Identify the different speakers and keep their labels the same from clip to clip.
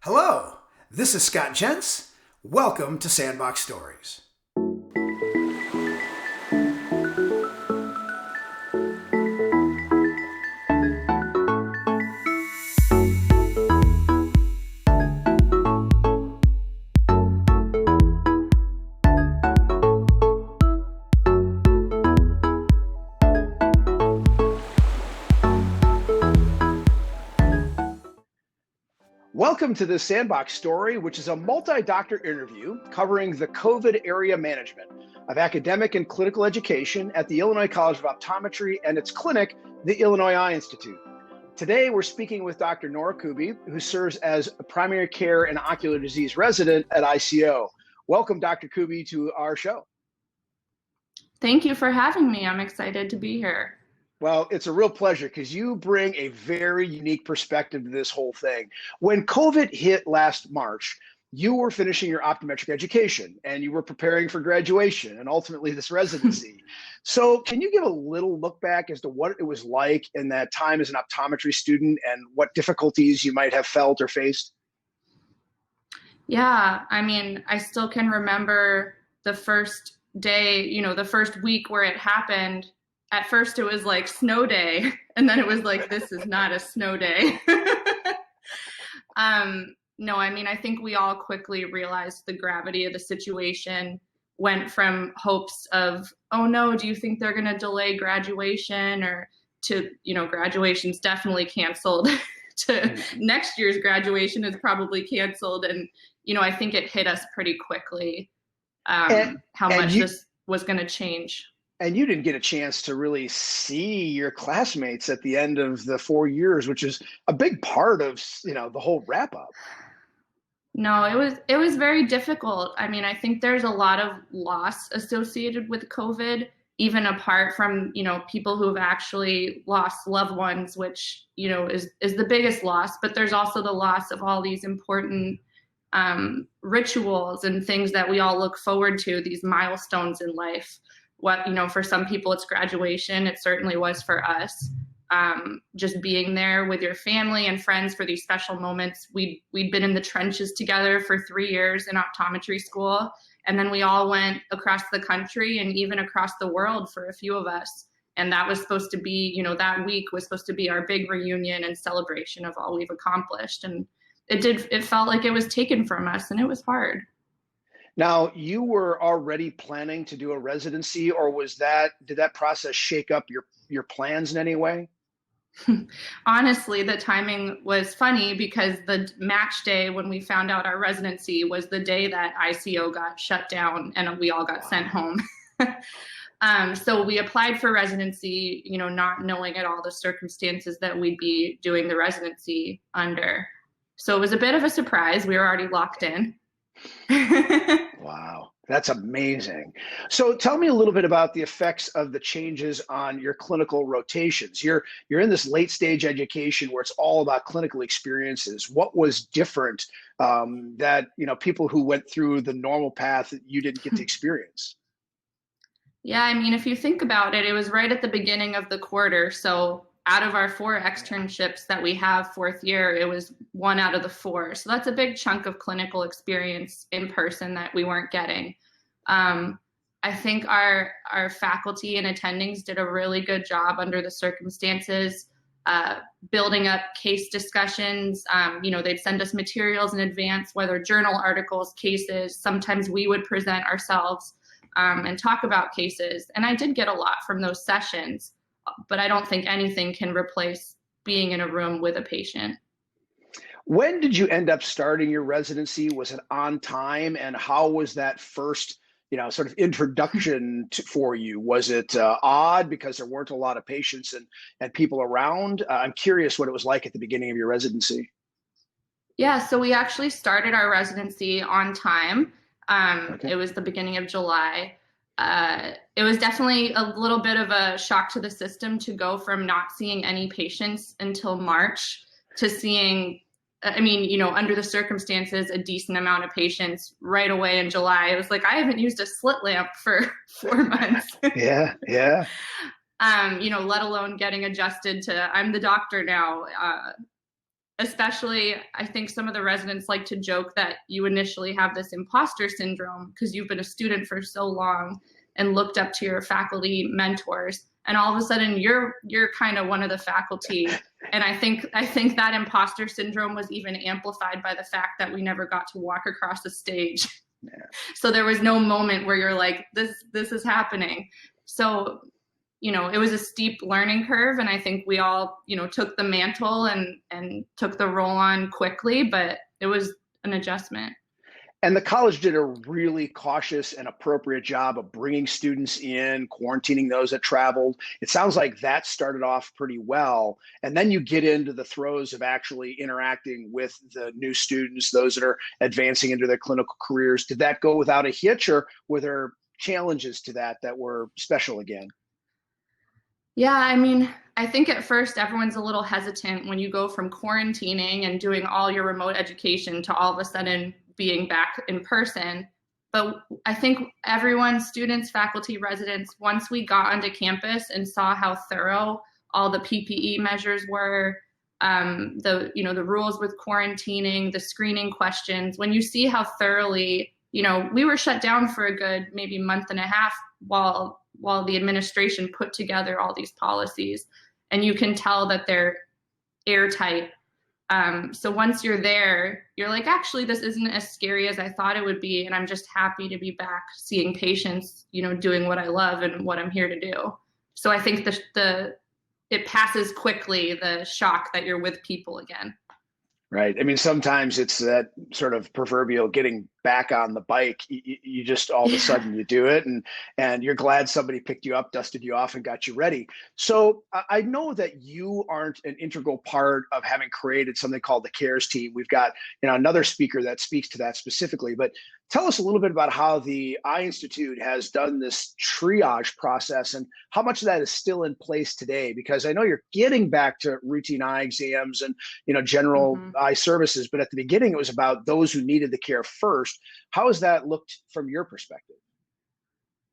Speaker 1: Hello, this is Scott Jentz. Welcome to Sandbox Stories. Welcome to the Sandbox Story, which is a multi-doctor interview covering the COVID area management of academic and clinical education at the Illinois College of Optometry and its clinic, the Illinois Eye Institute. Today, we're speaking with Dr. Nora Kuby, who serves as a primary care and ocular disease resident at ICO. Welcome, Dr. Kuby, to our show.
Speaker 2: Thank you for having me. I'm excited to be here.
Speaker 1: Well, it's a real pleasure because you bring a very unique perspective to this whole thing. When COVID hit last March, you were finishing your optometric education and you were preparing for graduation and ultimately this residency. So can you give a little look back as to what it was like in that time as an optometry student and what difficulties you might have felt or faced?
Speaker 2: Yeah, I still can remember the first day, the first week where it happened. At first it was like snow day, and then it was like, this is not a snow day. I think we all quickly realized the gravity of the situation, went from hopes of, oh no, do you think they're gonna delay graduation, or to, graduation's definitely canceled, to next year's graduation is probably canceled. And, I think it hit us pretty quickly how much this was gonna change.
Speaker 1: And you didn't get a chance to really see your classmates at the end of the 4 years, which is a big part of, the whole wrap up.
Speaker 2: No, it was very difficult. I think there's a lot of loss associated with COVID, even apart from, people who've actually lost loved ones, which, is the biggest loss. But there's also the loss of all these important rituals and things that we all look forward to, these milestones in life. For some people it's graduation. It certainly was for us. Just being there with your family and friends for these special moments. We'd been in the trenches together for 3 years in optometry school. And then we all went across the country and even across the world for a few of us. And that was supposed to be, that week was supposed to be our big reunion and celebration of all we've accomplished. And it felt like it was taken from us, and it was hard.
Speaker 1: Now, you were already planning to do a residency, or did that process shake up your plans in any way?
Speaker 2: Honestly, the timing was funny because the match day when we found out our residency was the day that ICO got shut down and we all got sent home. So we applied for residency, not knowing at all the circumstances that we'd be doing the residency under. So it was a bit of a surprise. We were already locked in.
Speaker 1: Wow, that's amazing. So tell me a little bit about the effects of the changes on your clinical rotations. You're in this late stage education where it's all about clinical experiences. What was different that people who went through the normal path that you didn't get to experience?
Speaker 2: Yeah, if you think about it, it was right at the beginning of the quarter. So out of our 4 externships that we have fourth year, it was 1 out of the 4. So that's a big chunk of clinical experience in person that we weren't getting. I think our faculty and attendings did a really good job under the circumstances, building up case discussions. They'd send us materials in advance, whether journal articles, cases. Sometimes we would present ourselves and talk about cases. And I did get a lot from those sessions. But I don't think anything can replace being in a room with a patient.
Speaker 1: When did you end up starting your residency? Was it on time? And how was that first, sort of introduction for you? Was it odd because there weren't a lot of patients and people around? I'm curious what it was like at the beginning of your residency.
Speaker 2: Yeah, so we actually started our residency on time. Okay. It was the beginning of July. It was definitely a little bit of a shock to the system to go from not seeing any patients until March to seeing, under the circumstances, a decent amount of patients right away in July. It was like, I haven't used a slit lamp for 4 months.
Speaker 1: Yeah.
Speaker 2: Let alone getting adjusted to, I'm the doctor now. especially, I think some of the residents like to joke that you initially have this imposter syndrome because you've been a student for so long and looked up to your faculty mentors, and all of a sudden you're kind of one of the faculty. And I think that imposter syndrome was even amplified by the fact that we never got to walk across the stage. Yeah. So there was no moment where you're like, this is happening. So, it was a steep learning curve, and I think we all, took the mantle and took the role on quickly, but it was an adjustment.
Speaker 1: And the college did a really cautious and appropriate job of bringing students in, quarantining those that traveled. It sounds like that started off pretty well. And then you get into the throes of actually interacting with the new students, those that are advancing into their clinical careers. Did that go without a hitch, or were there challenges to that were special again?
Speaker 2: Yeah, I mean, I think at first everyone's a little hesitant when you go from quarantining and doing all your remote education to all of a sudden being back in person. But I think everyone, students, faculty, residents, once we got onto campus and saw how thorough all the PPE measures were, the rules with quarantining, the screening questions, when you see how thoroughly, we were shut down for a good maybe month and a half while the administration put together all these policies, and you can tell that they're airtight. So once you're there, you're like, actually, this isn't as scary as I thought it would be. And I'm just happy to be back seeing patients, doing what I love and what I'm here to do. So I think it passes quickly, the shock that you're with people again.
Speaker 1: Right. I mean, sometimes it's that sort of proverbial getting back on the bike. You just all of a sudden you do it, and you're glad somebody picked you up, dusted you off, and got you ready. So I know that you aren't an integral part of having created something called the CARES team. We've got another speaker that speaks to that specifically, but tell us a little bit about how the Eye Institute has done this triage process and how much of that is still in place today, because I know you're getting back to routine eye exams and general eye services, but at the beginning it was about those who needed the care first. How has that looked from your perspective?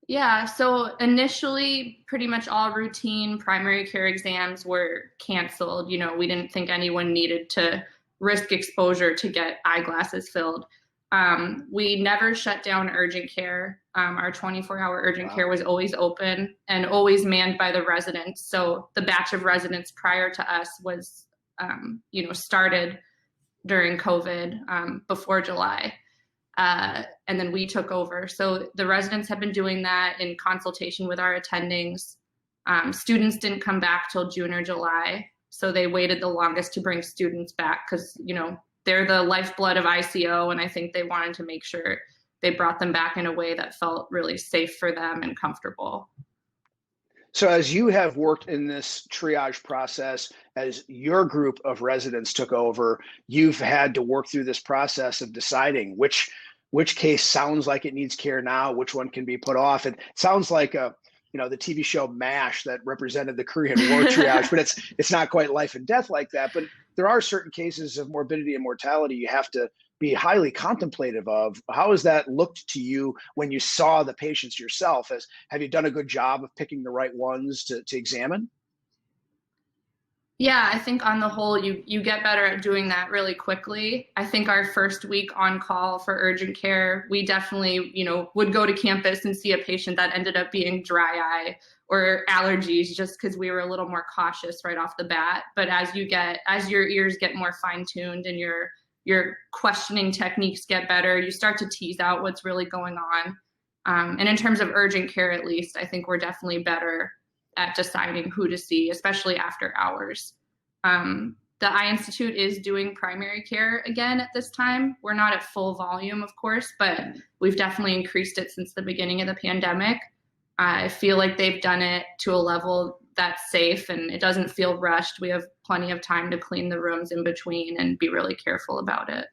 Speaker 2: Yeah, so initially pretty much all routine primary care exams were canceled. We didn't think anyone needed to risk exposure to get eyeglasses filled. We never shut down urgent care. Our 24-hour urgent care was always open and always manned by the residents. So the batch of residents prior to us was, started during COVID before July. And then we took over. So the residents have been doing that in consultation with our attendings. Students didn't come back till June or July. So they waited the longest to bring students back because, they're the lifeblood of ICO, and I think they wanted to make sure they brought them back in a way that felt really safe for them and comfortable.
Speaker 1: So as you have worked in this triage process, as your group of residents took over, you've had to work through this process of deciding which case sounds like it needs care now, which one can be put off. It sounds like the TV show MASH that represented the Korean War triage, but it's not quite life and death like that. But there are certain cases of morbidity and mortality you have to be highly contemplative of. How has that looked to you when you saw the patients yourself? Have you done a good job of picking the right ones to examine?
Speaker 2: Yeah, I think on the whole, you get better at doing that really quickly. I think our first week on call for urgent care, we definitely, would go to campus and see a patient that ended up being dry eye or allergies just because we were a little more cautious right off the bat. But as your ears get more fine-tuned and your questioning techniques get better, you start to tease out what's really going on. And in terms of urgent care, at least, I think we're definitely better at deciding who to see, especially after hours. The Eye Institute is doing primary care again at this time. We're not at full volume, of course, but we've definitely increased it since the beginning of the pandemic. I feel like they've done it to a level that's safe and it doesn't feel rushed. We have plenty of time to clean the rooms in between and be really careful about it.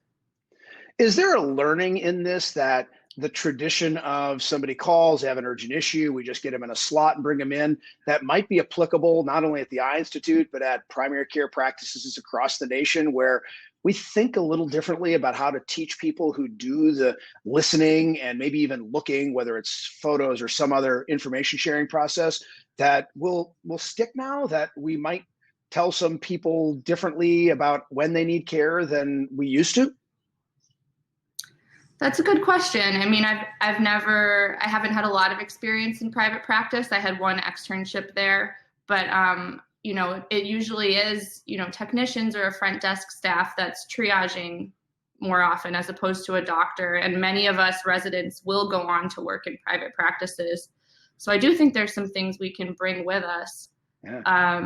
Speaker 1: Is there a learning in this that the tradition of somebody calls, they have an urgent issue, we just get them in a slot and bring them in, that might be applicable not only at the Eye Institute, but at primary care practices across the nation, where we think a little differently about how to teach people who do the listening and maybe even looking, whether it's photos or some other information sharing process, that will stick now, that we might tell some people differently about when they need care than we used to?
Speaker 2: That's a good question. I mean, I haven't had a lot of experience in private practice. I had one externship there, but it usually is, technicians or a front desk staff that's triaging more often as opposed to a doctor. And many of us residents will go on to work in private practices. So I do think there's some things we can bring with us. Yeah.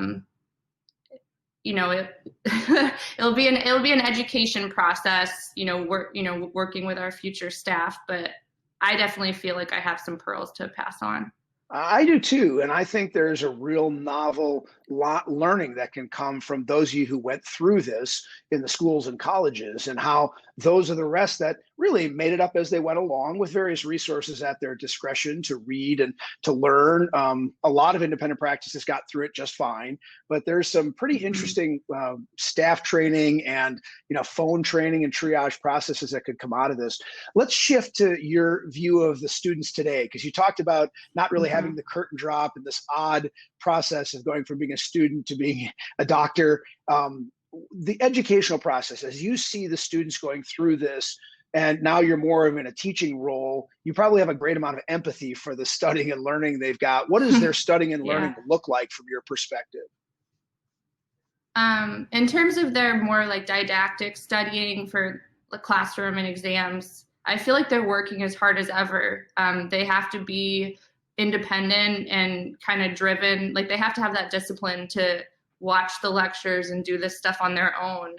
Speaker 2: It'll be an education process, working with our future staff, but I definitely feel like I have some pearls to pass on.
Speaker 1: I do too. And I think there's a real novel learning that can come from those of you who went through this in the schools and colleges, and how those are the rest that really made it up as they went along with various resources at their discretion to read and to learn. A lot of independent practices got through it just fine, but there's some pretty interesting staff training and phone training and triage processes that could come out of this. Let's shift to your view of the students today, because you talked about not really having the curtain drop and this odd process of going from being a student to being a doctor. The educational process, as you see the students going through this, and now you're more of in a teaching role, you probably have a great amount of empathy for the studying and learning they've got. What does their studying and learning look like from your perspective?
Speaker 2: In terms of their more like didactic studying for the classroom and exams, I feel like they're working as hard as ever. They have to be independent and kind of driven. Like they have to have that discipline to watch the lectures and do this stuff on their own,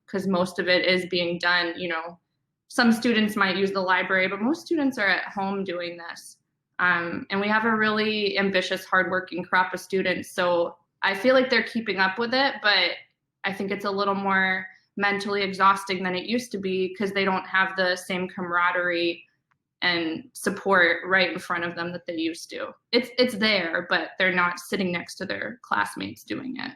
Speaker 2: because most of it is being done. Some students might use the library, but most students are at home doing this. And we have a really ambitious, hardworking crop of students. So I feel like they're keeping up with it, but I think it's a little more mentally exhausting than it used to be because they don't have the same camaraderie and support right in front of them that they used to. It's there, but they're not sitting next to their classmates doing it.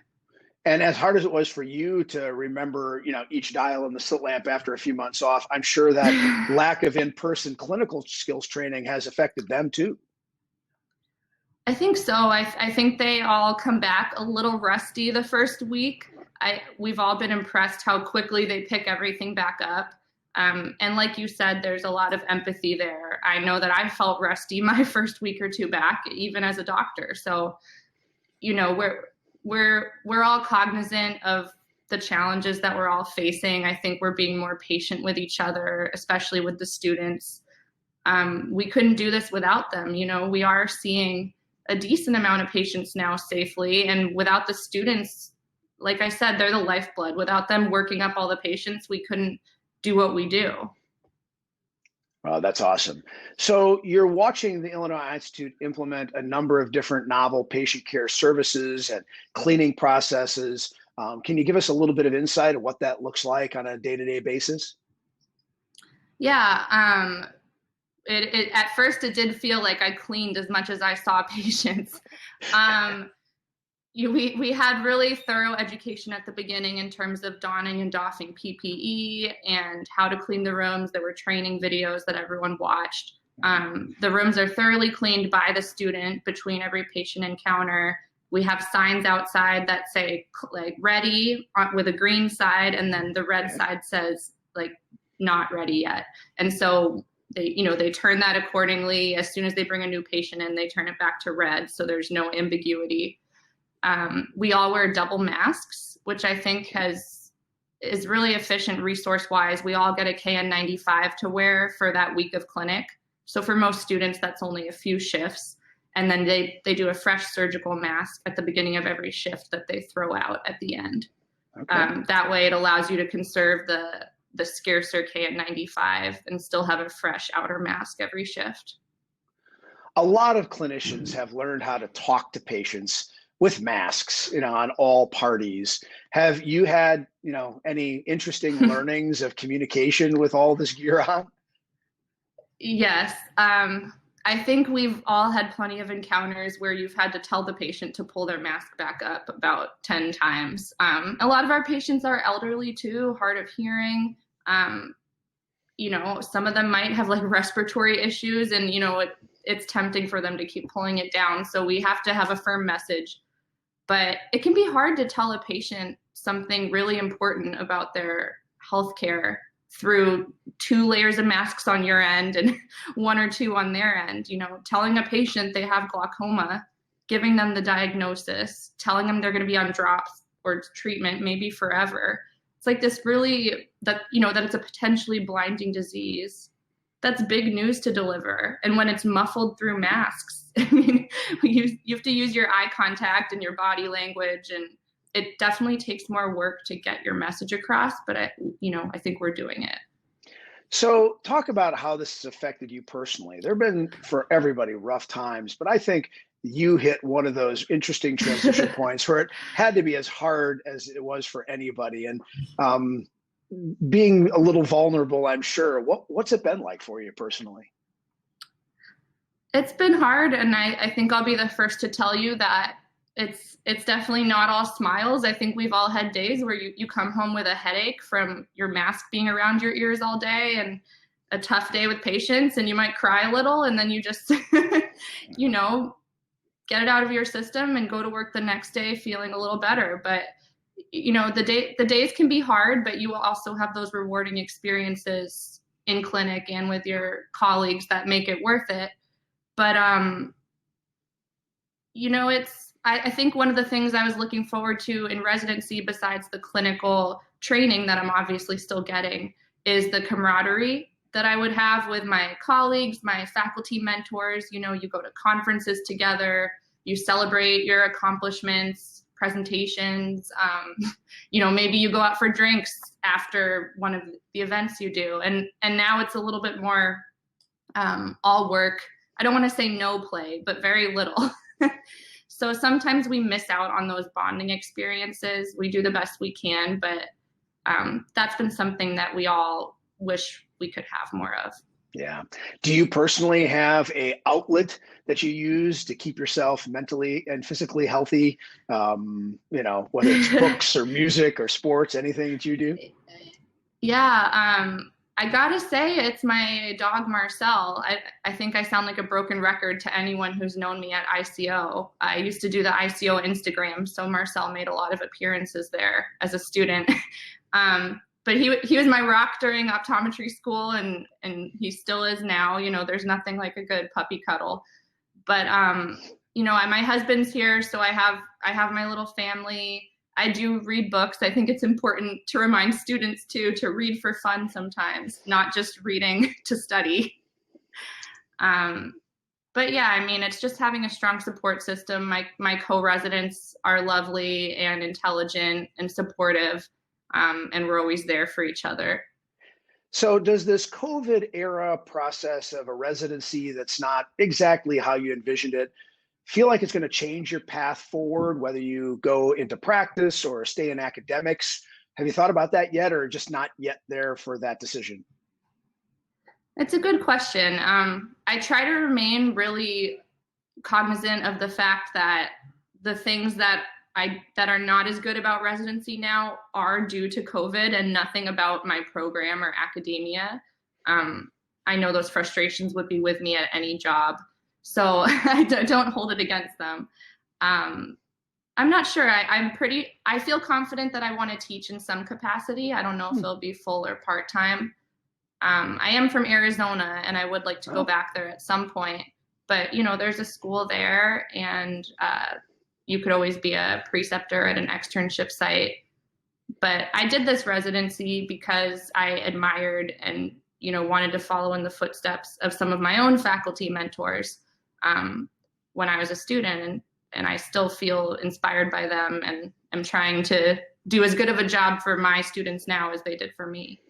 Speaker 1: And as hard as it was for you to remember, each dial in the slit lamp after a few months off, I'm sure that lack of in-person clinical skills training has affected them too.
Speaker 2: I think so. I think they all come back a little rusty the first week. We've all been impressed how quickly they pick everything back up. And like you said, there's a lot of empathy there. I know that I felt rusty my first week or two back, even as a doctor. So, we're all cognizant of the challenges that we're all facing. I think we're being more patient with each other, especially with the students. We couldn't do this without them. We are seeing a decent amount of patients now safely, and without the students, like I said, they're the lifeblood. Without them working up all the patients, we couldn't do what we do.
Speaker 1: That's awesome. So you're watching the Illinois Institute implement a number of different novel patient care services and cleaning processes. Can you give us a little bit of insight of what that looks like on a day-to-day basis?
Speaker 2: Yeah. At first, it did feel like I cleaned as much as I saw patients. We had really thorough education at the beginning in terms of donning and doffing PPE and how to clean the rooms. There were training videos that everyone watched. The rooms are thoroughly cleaned by the student between every patient encounter. We have signs outside that say like ready with a green side, and then the red side says like not ready yet. And so they turn that accordingly. As soon as they bring a new patient in, they turn it back to red, so there's no ambiguity. We all wear double masks, which I think is really efficient resource-wise. We all get a KN95 to wear for that week of clinic. So for most students, that's only a few shifts. And then they do a fresh surgical mask at the beginning of every shift that they throw out at the end. Okay. That way it allows you to conserve the scarcer KN95 and still have a fresh outer mask every shift.
Speaker 1: A lot of clinicians have learned how to talk to patients with masks, on all parties. Have you had, any interesting learnings of communication with all this gear on? Yes.
Speaker 2: I think we've all had plenty of encounters where you've had to tell the patient to pull their mask back up about 10 times. A lot of our patients are elderly too, hard of hearing. Some of them might have like respiratory issues, and, it's tempting for them to keep pulling it down. So we have to have a firm message. but it can be hard to tell a patient something really important about their healthcare through 2 layers of masks on your end and 1 or 2 on their end. Telling a patient they have glaucoma, giving them the diagnosis, telling them they're going to be on drops or treatment maybe forever. It's like this really, that it's a potentially blinding disease. That's big news to deliver. And when it's muffled through masks, I mean, you have to use your eye contact and your body language, and it definitely takes more work to get your message across, but I think we're doing it.
Speaker 1: So talk about how this has affected you personally. There have been, for everybody, rough times, but I think you hit one of those interesting transition points where it had to be as hard as it was for anybody. And being a little vulnerable, I'm sure. What's it been like for you personally?
Speaker 2: It's been hard, and I think I'll be the first to tell you that it's definitely not all smiles. I think we've all had days where you come home with a headache from your mask being around your ears all day, and a tough day with patients, and you might cry a little, and then you just, get it out of your system and go to work the next day feeling a little better. But, the days can be hard, but you will also have those rewarding experiences in clinic and with your colleagues that make it worth it. But, I think one of the things I was looking forward to in residency, besides the clinical training that I'm obviously still getting, is the camaraderie that I would have with my colleagues, my faculty mentors. You go to conferences together, you celebrate your accomplishments, presentations, maybe you go out for drinks after one of the events you do. And now it's a little bit more all work. I don't want to say no play, but very little. So sometimes we miss out on those bonding experiences. We do the best we can, but that's been something that we all wish we could have more of.
Speaker 1: Yeah. Do you personally have an outlet that you use to keep yourself mentally and physically healthy? Whether it's books or music or sports, anything that you do?
Speaker 2: Yeah. I gotta say, it's my dog, Marcel. I think I sound like a broken record to anyone who's known me at ICO. I used to do the ICO Instagram, so Marcel made a lot of appearances there as a student. But he was my rock during optometry school, and he still is now. There's nothing like a good puppy cuddle. But my husband's here, so I have my little family. I do read books. I think it's important to remind students too to read for fun sometimes, not just reading to study. But yeah, it's just having a strong support system. My co-residents are lovely and intelligent and supportive, and we're always there for each other.
Speaker 1: So does this COVID era process of a residency that's not exactly how you envisioned it feel like it's going to change your path forward, whether you go into practice or stay in academics? Have you thought about that yet, or just not yet there for that decision?
Speaker 2: It's a good question. I try to remain really cognizant of the fact that the things that are not as good about residency now are due to COVID, and nothing about my program or academia. I know those frustrations would be with me at any job, so I don't hold it against them. I'm not sure. I feel confident that I want to teach in some capacity. I don't know if it'll be full or part-time. I am from Arizona, and I would like to go back there at some point, but there's a school there, and you could always be a preceptor at an externship site. But I did this residency because I admired and wanted to follow in the footsteps of some of my own faculty mentors when I was a student, and I still feel inspired by them, and I'm trying to do as good of a job for my students now as they did for me.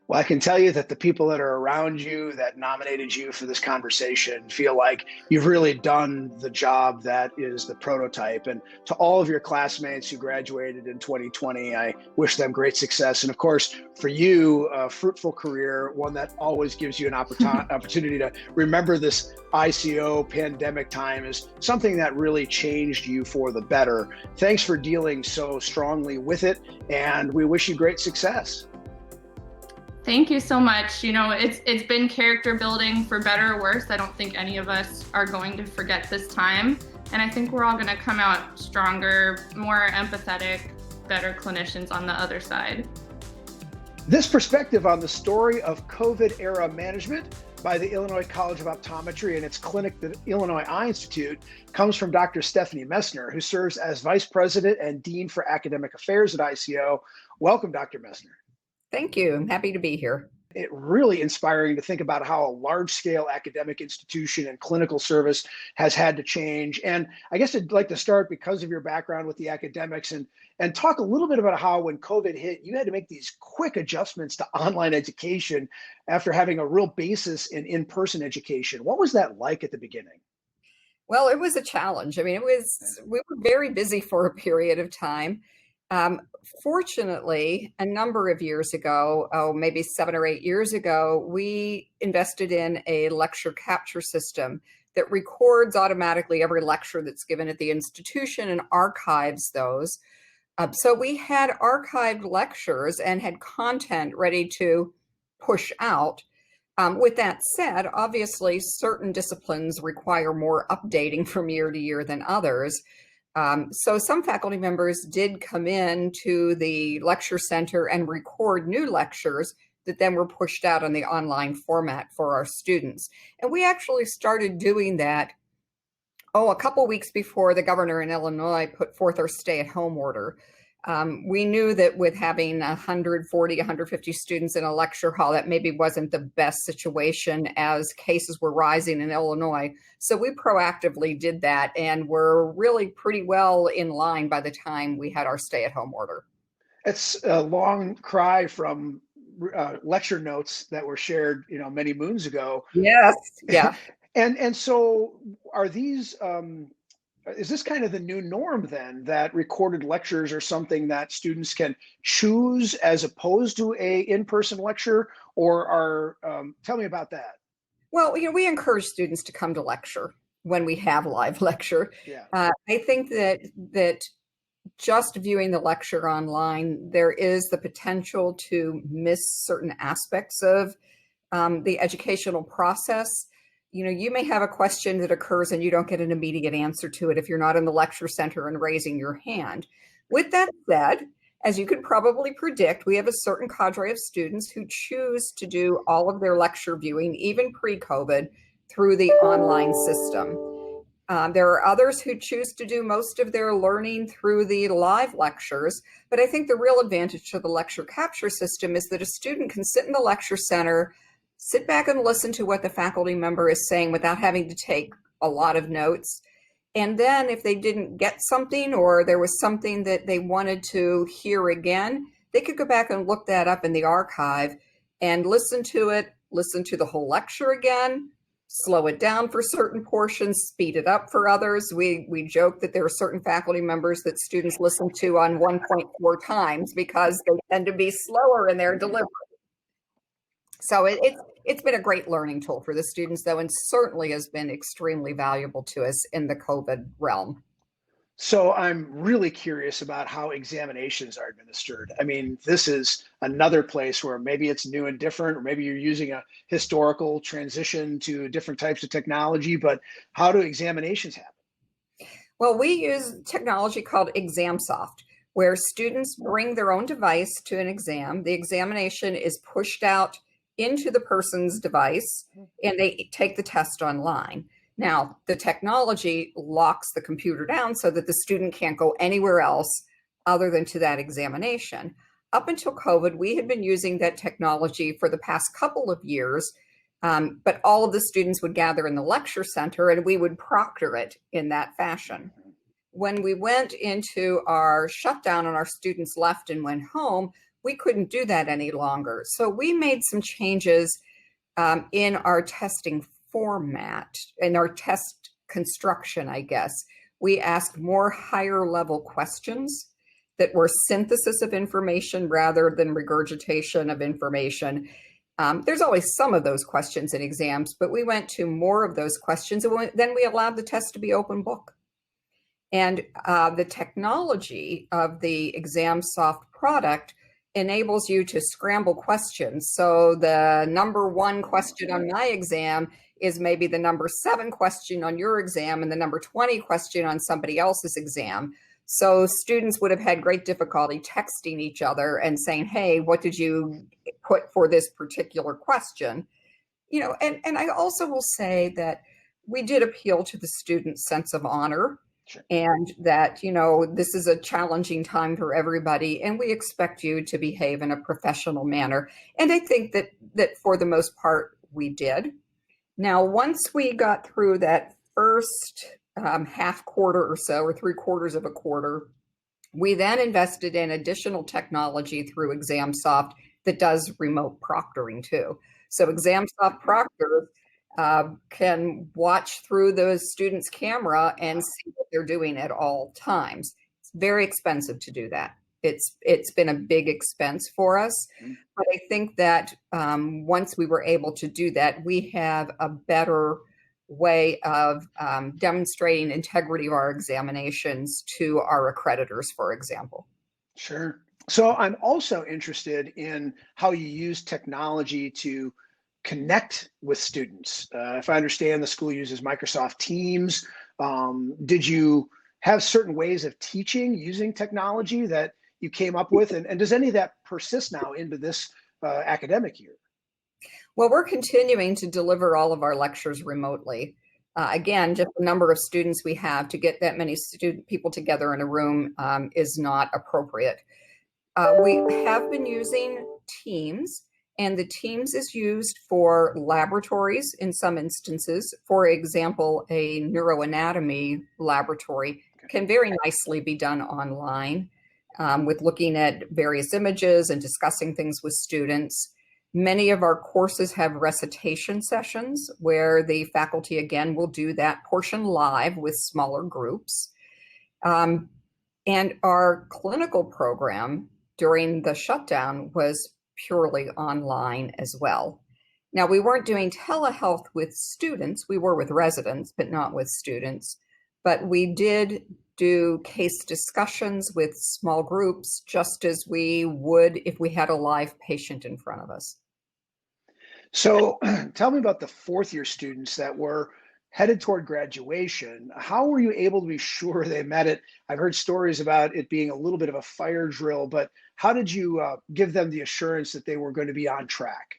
Speaker 1: Well, I can tell you that the people that are around you that nominated you for this conversation feel like you've really done the job that is the prototype. And to all of your classmates who graduated in 2020, I wish them great success. And of course, for you, a fruitful career, one that always gives you an opportunity to remember this ICO pandemic time as something that really changed you for the better. Thanks for dealing so strongly with it, and we wish you great success.
Speaker 2: Thank you so much. It's been character building for better or worse. I don't think any of us are going to forget this time. And I think we're all going to come out stronger, more empathetic, better clinicians on the other side.
Speaker 1: This perspective on the story of COVID-era management by the Illinois College of Optometry and its clinic, the Illinois Eye Institute, comes from Dr. Stephanie Messner, who serves as Vice President and Dean for Academic Affairs at ICO. Welcome, Dr. Messner.
Speaker 3: Thank you. I'm happy to be here.
Speaker 1: It's really inspiring to think about how a large-scale academic institution and clinical service has had to change. And I guess I'd like to start, because of your background with the academics, and talk a little bit about how when COVID hit, you had to make these quick adjustments to online education after having a real basis in in-person education. What was that like at the beginning?
Speaker 3: Well, it was a challenge. I mean, we were very busy for a period of time. Fortunately, a number of years ago, maybe 7 or 8 years ago, we invested in a lecture capture system that records automatically every lecture that's given at the institution and archives those. So we had archived lectures and had content ready to push out. With that said, obviously, certain disciplines require more updating from year to year than others. So some faculty members did come in to the lecture center and record new lectures that then were pushed out on the online format for our students. And we actually started doing that, a couple weeks before the governor in Illinois put forth our stay-at-home order. We knew that with having 140, 150 students in a lecture hall, that maybe wasn't the best situation as cases were rising in Illinois. So we proactively did that, and we're really pretty well in line by the time we had our stay-at-home order.
Speaker 1: It's a long cry from lecture notes that were shared, many moons ago.
Speaker 3: Yes, yeah.
Speaker 1: And so are these, is this kind of the new norm then, that recorded lectures are something that students can choose as opposed to a in-person lecture, or tell me about that.
Speaker 3: Well, we encourage students to come to lecture when we have live lecture.
Speaker 1: Yeah.
Speaker 3: I think that just viewing the lecture online, there is the potential to miss certain aspects of the educational process. You may have a question that occurs and you don't get an immediate answer to it if you're not in the lecture center and raising your hand. With that said, as you could probably predict, we have a certain cadre of students who choose to do all of their lecture viewing, even pre-COVID, through the online system. There are others who choose to do most of their learning through the live lectures, but I think the real advantage to the lecture capture system is that a student can sit in the lecture center, sit back and listen to what the faculty member is saying without having to take a lot of notes. And then if they didn't get something, or there was something that they wanted to hear again, they could go back and look that up in the archive and listen to it, listen to the whole lecture again, slow it down for certain portions, speed it up for others. We joke that there are certain faculty members that students listen to on 1.4 times because they tend to be slower in their delivery. So it's been a great learning tool for the students, though, and certainly has been extremely valuable to us in the COVID realm.
Speaker 1: So I'm really curious about how examinations are administered. I mean, this is another place where maybe it's new and different, or maybe you're using a historical transition to different types of technology, but how do examinations happen?
Speaker 3: Well, we use technology called ExamSoft, where students bring their own device to an exam. The examination is pushed out into the person's device, and they take the test online. Now, the technology locks the computer down so that the student can't go anywhere else other than to that examination. Up until COVID, we had been using that technology for the past couple of years, but all of the students would gather in the lecture center and we would proctor it in that fashion. When we went into our shutdown and our students left and went home, we couldn't do that any longer. So we made some changes in our testing format, in our test construction, I guess. We asked more higher level questions that were synthesis of information rather than regurgitation of information. There's always some of those questions in exams, but we went to more of those questions, and then we allowed the test to be open book. And the technology of the ExamSoft product enables you to scramble questions. So the number 1 question on my exam is maybe the number 7 question on your exam and the number 20 question on somebody else's exam. So students would have had great difficulty texting each other and saying, hey, what did you put for this particular question? You know, and I also will say that we did appeal to the student's sense of honor.
Speaker 1: Sure.
Speaker 3: And that, you know, this is a challenging time for everybody, and we expect you to behave in a professional manner. And I think that for the most part, we did. Now, once we got through that first half quarter or so, or 3/4 of a quarter, we then invested in additional technology through ExamSoft that does remote proctoring too. So ExamSoft proctors can watch through the student's camera and see what they're doing at all times. It's very expensive to do that. It's been a big expense for us, but I think that once we were able to do that, we have a better way of demonstrating integrity of our examinations to our accreditors, for example.
Speaker 1: Sure. So I'm also interested in how you use technology to connect with students. If I understand, the school uses Microsoft Teams. Did you have certain ways of teaching using technology that you came up with? And does any of that persist now into this academic year?
Speaker 3: Well, we're continuing to deliver all of our lectures remotely. Again, just the number of students we have, to get that many people together in a room is not appropriate. We have been using Teams. And the Teams is used for laboratories in some instances. For example, a neuroanatomy laboratory can very nicely be done online with looking at various images and discussing things with students. Many of our courses have recitation sessions where the faculty, again, will do that portion live with smaller groups. And our clinical program during the shutdown was purely online as well. Now, we weren't doing telehealth with students. We were with residents, but not with students. But we did do case discussions with small groups, just as we would if we had a live patient in front of us.
Speaker 1: So tell me about the 4th-year students that were headed toward graduation. How were you able to be sure they met it? I've heard stories about it being a little bit of a fire drill, but how did you give them the assurance that they were going to be on track?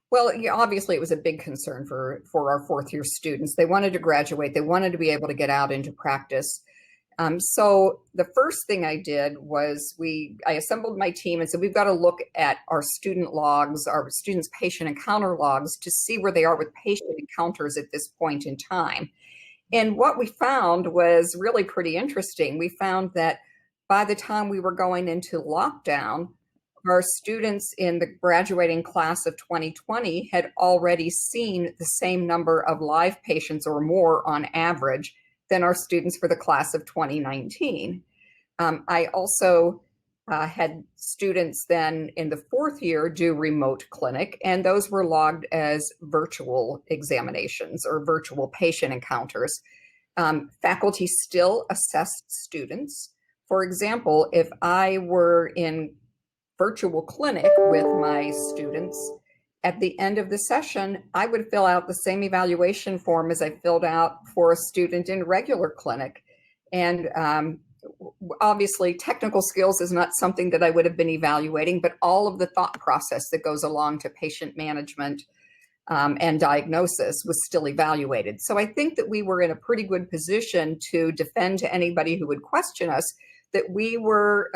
Speaker 3: Well, yeah, obviously it was a big concern for our 4th-year students. They wanted to graduate. They wanted to be able to get out into practice. So the first thing I did was I assembled my team and said, we've got to look at our student logs, our students' patient encounter logs, to see where they are with patient encounters at this point in time. And what we found was really pretty interesting. We found that by the time we were going into lockdown, our students in the graduating class of 2020 had already seen the same number of live patients or more on average than our students for the class of 2019. I also had students then in the 4th year do remote clinic, and those were logged as virtual examinations or virtual patient encounters. Faculty still assessed students. For example, if I were in virtual clinic with my students, at the end of the session, I would fill out the same evaluation form as I filled out for a student in regular clinic. And obviously, technical skills is not something that I would have been evaluating, but all of the thought process that goes along to patient management and diagnosis was still evaluated. So I think that we were in a pretty good position to defend to anybody who would question us that we were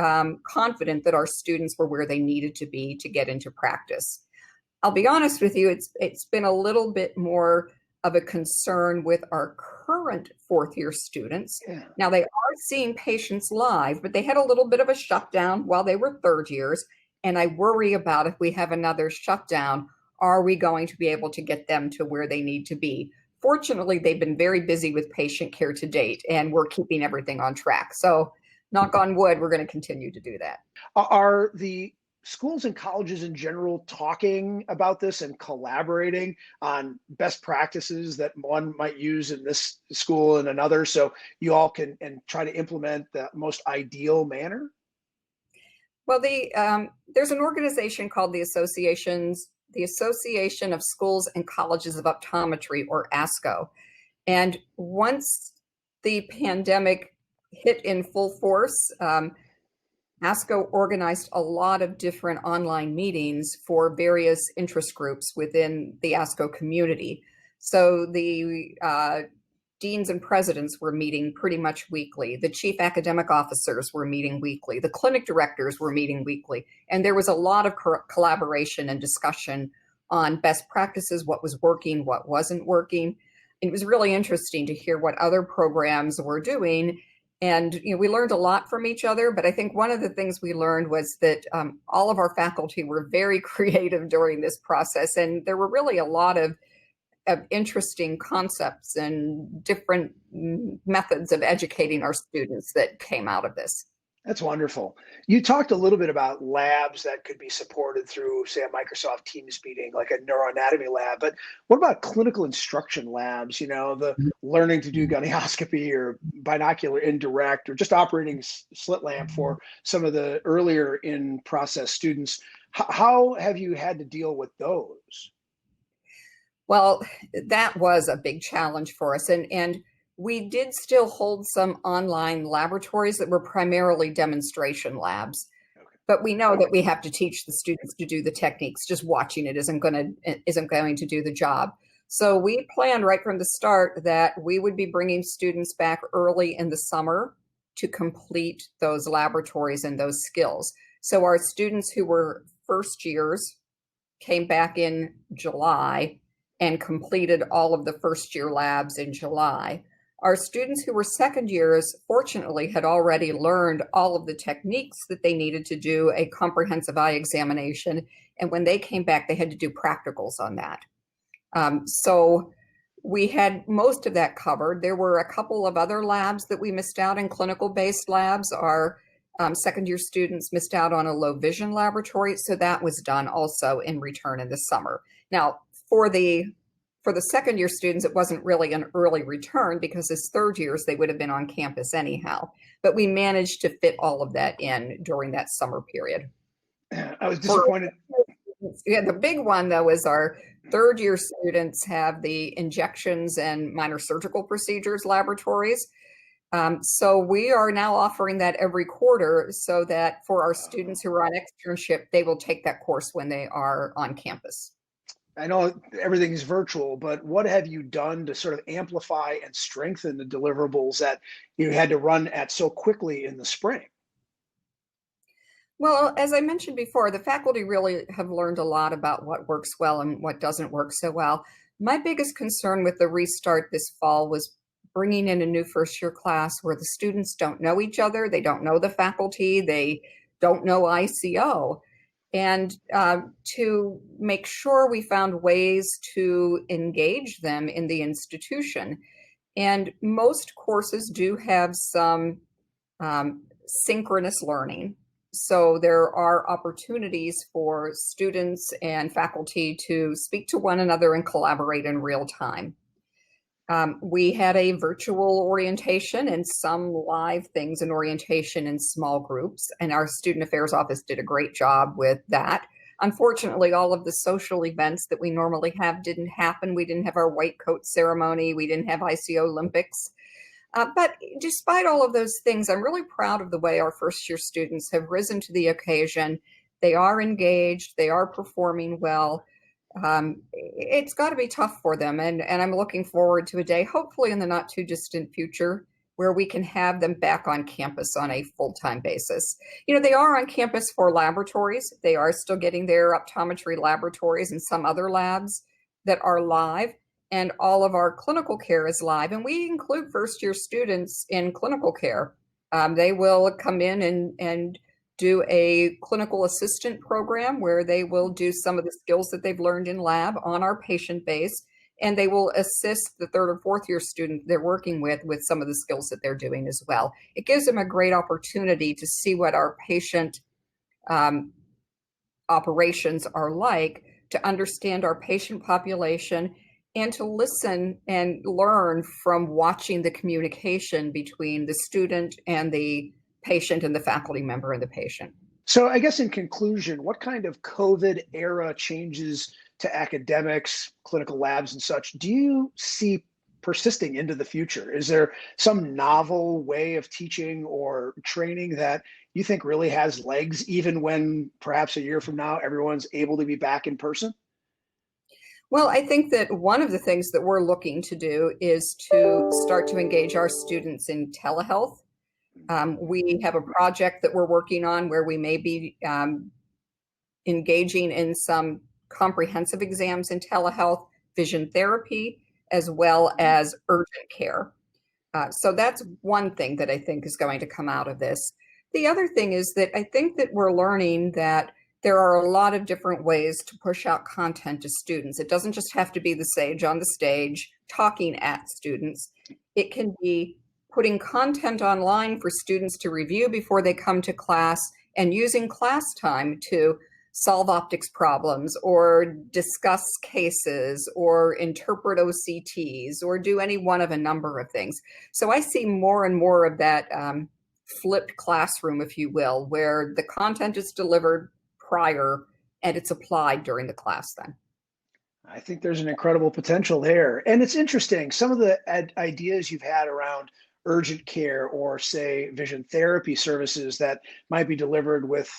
Speaker 3: confident that our students were where they needed to be to get into practice. I'll be honest with you, it's been a little bit more of a concern with our current 4th-year students. Yeah. Now, they are seeing patients live, but they had a little bit of a shutdown while they were 3rd years. And I worry about, if we have another shutdown, are we going to be able to get them to where they need to be? Fortunately, they've been very busy with patient care to date, and we're keeping everything on track. So knock on wood, we're going to continue to do that.
Speaker 1: Are the schools and colleges in general talking about this and collaborating on best practices that one might use in this school and another, so you all can and try to implement the most ideal manner?
Speaker 3: Well, there's an organization called the Association of Schools and Colleges of Optometry, or ASCO. And once the pandemic hit in full force, ASCO organized a lot of different online meetings for various interest groups within the ASCO community. So the deans and presidents were meeting pretty much weekly. The chief academic officers were meeting weekly. The clinic directors were meeting weekly. And there was a lot of collaboration and discussion on best practices, what was working, what wasn't working. It was really interesting to hear what other programs were doing. And we learned a lot from each other, but I think one of the things we learned was that all of our faculty were very creative during this process. And there were really a lot of interesting concepts and different methods of educating our students that came out of this.
Speaker 1: That's wonderful. You talked a little bit about labs that could be supported through, say, a Microsoft Teams meeting, like a neuroanatomy lab. But what about clinical instruction labs? The learning to do gonioscopy or binocular indirect, or just operating slit lamp for some of the earlier in process students. How have you had to deal with those?
Speaker 3: Well, that was a big challenge for us. And we did still hold some online laboratories that were primarily demonstration labs. Okay. But we know that we have to teach the students to do the techniques. Just watching it isn't going to do the job. So we planned right from the start that we would be bringing students back early in the summer to complete those laboratories and those skills. So our students who were first years came back in July and completed all of the first year labs in July. Our students who were second years, fortunately, had already learned all of the techniques that they needed to do a comprehensive eye examination. And when they came back, they had to do practicals on that. So we had most of that covered. There were a couple of other labs that we missed out in, clinical-based labs. Our second-year students missed out on a low vision laboratory, so that was done also in return in the summer. Now, for the second-year students, it wasn't really an early return because as third years, they would have been on campus anyhow. But we managed to fit all of that in during that summer period.
Speaker 1: I was disappointed.
Speaker 3: The big one, though, is our third-year students have the injections and minor surgical procedures laboratories. So we are now offering that every quarter so that for our students who are on externship, they will take that course when they are on campus.
Speaker 1: I know everything is virtual, but what have you done to sort of amplify and strengthen the deliverables that you had to run at so quickly in the spring?
Speaker 3: Well, as I mentioned before, the faculty really have learned a lot about what works well and what doesn't work so well. My biggest concern with the restart this fall was bringing in a new first-year class where the students don't know each other, they don't know the faculty, they don't know ICO. And to make sure we found ways to engage them in the institution. And most courses do have some synchronous learning. So there are opportunities for students and faculty to speak to one another and collaborate in real time. We had a virtual orientation and some live things in orientation in small groups, and our student affairs office did a great job with that. Unfortunately, all of the social events that we normally have didn't happen. We didn't have our white coat ceremony. We didn't have ICO Olympics. But despite all of those things, I'm really proud of the way our first year students have risen to the occasion. They are engaged. They are performing well. It's got to be tough for them. And I'm looking forward to a day, hopefully in the not too distant future, where we can have them back on campus on a full-time basis. They are on campus for laboratories. They are still getting their optometry laboratories and some other labs that are live. And all of our clinical care is live. And we include first-year students in clinical care. They will come in and do a clinical assistant program where they will do some of the skills that they've learned in lab on our patient base, and they will assist the third or fourth year student they're working with some of the skills that they're doing as well. It gives them a great opportunity to see what our patient operations are like, to understand our patient population, and to listen and learn from watching the communication between the student and the patient and the faculty member and the patient.
Speaker 1: So I guess in conclusion, what kind of COVID era changes to academics, clinical labs and such do you see persisting into the future? Is there some novel way of teaching or training that you think really has legs, even when perhaps a year from now everyone's able to be back in person?
Speaker 3: Well, I think that one of the things that we're looking to do is to start to engage our students in telehealth. We have a project that we're working on where we may be engaging in some comprehensive exams in telehealth, vision therapy, as well as urgent care. So that's one thing that I think is going to come out of this. The other thing is that I think that we're learning that there are a lot of different ways to push out content to students. It doesn't just have to be the sage on the stage talking at students. It can be putting content online for students to review before they come to class and using class time to solve optics problems or discuss cases or interpret OCTs or do any one of a number of things. So I see more and more of that flipped classroom, if you will, where the content is delivered prior and it's applied during the class then.
Speaker 1: I think there's an incredible potential there. And it's interesting, some of the ideas you've had around urgent care or say vision therapy services that might be delivered with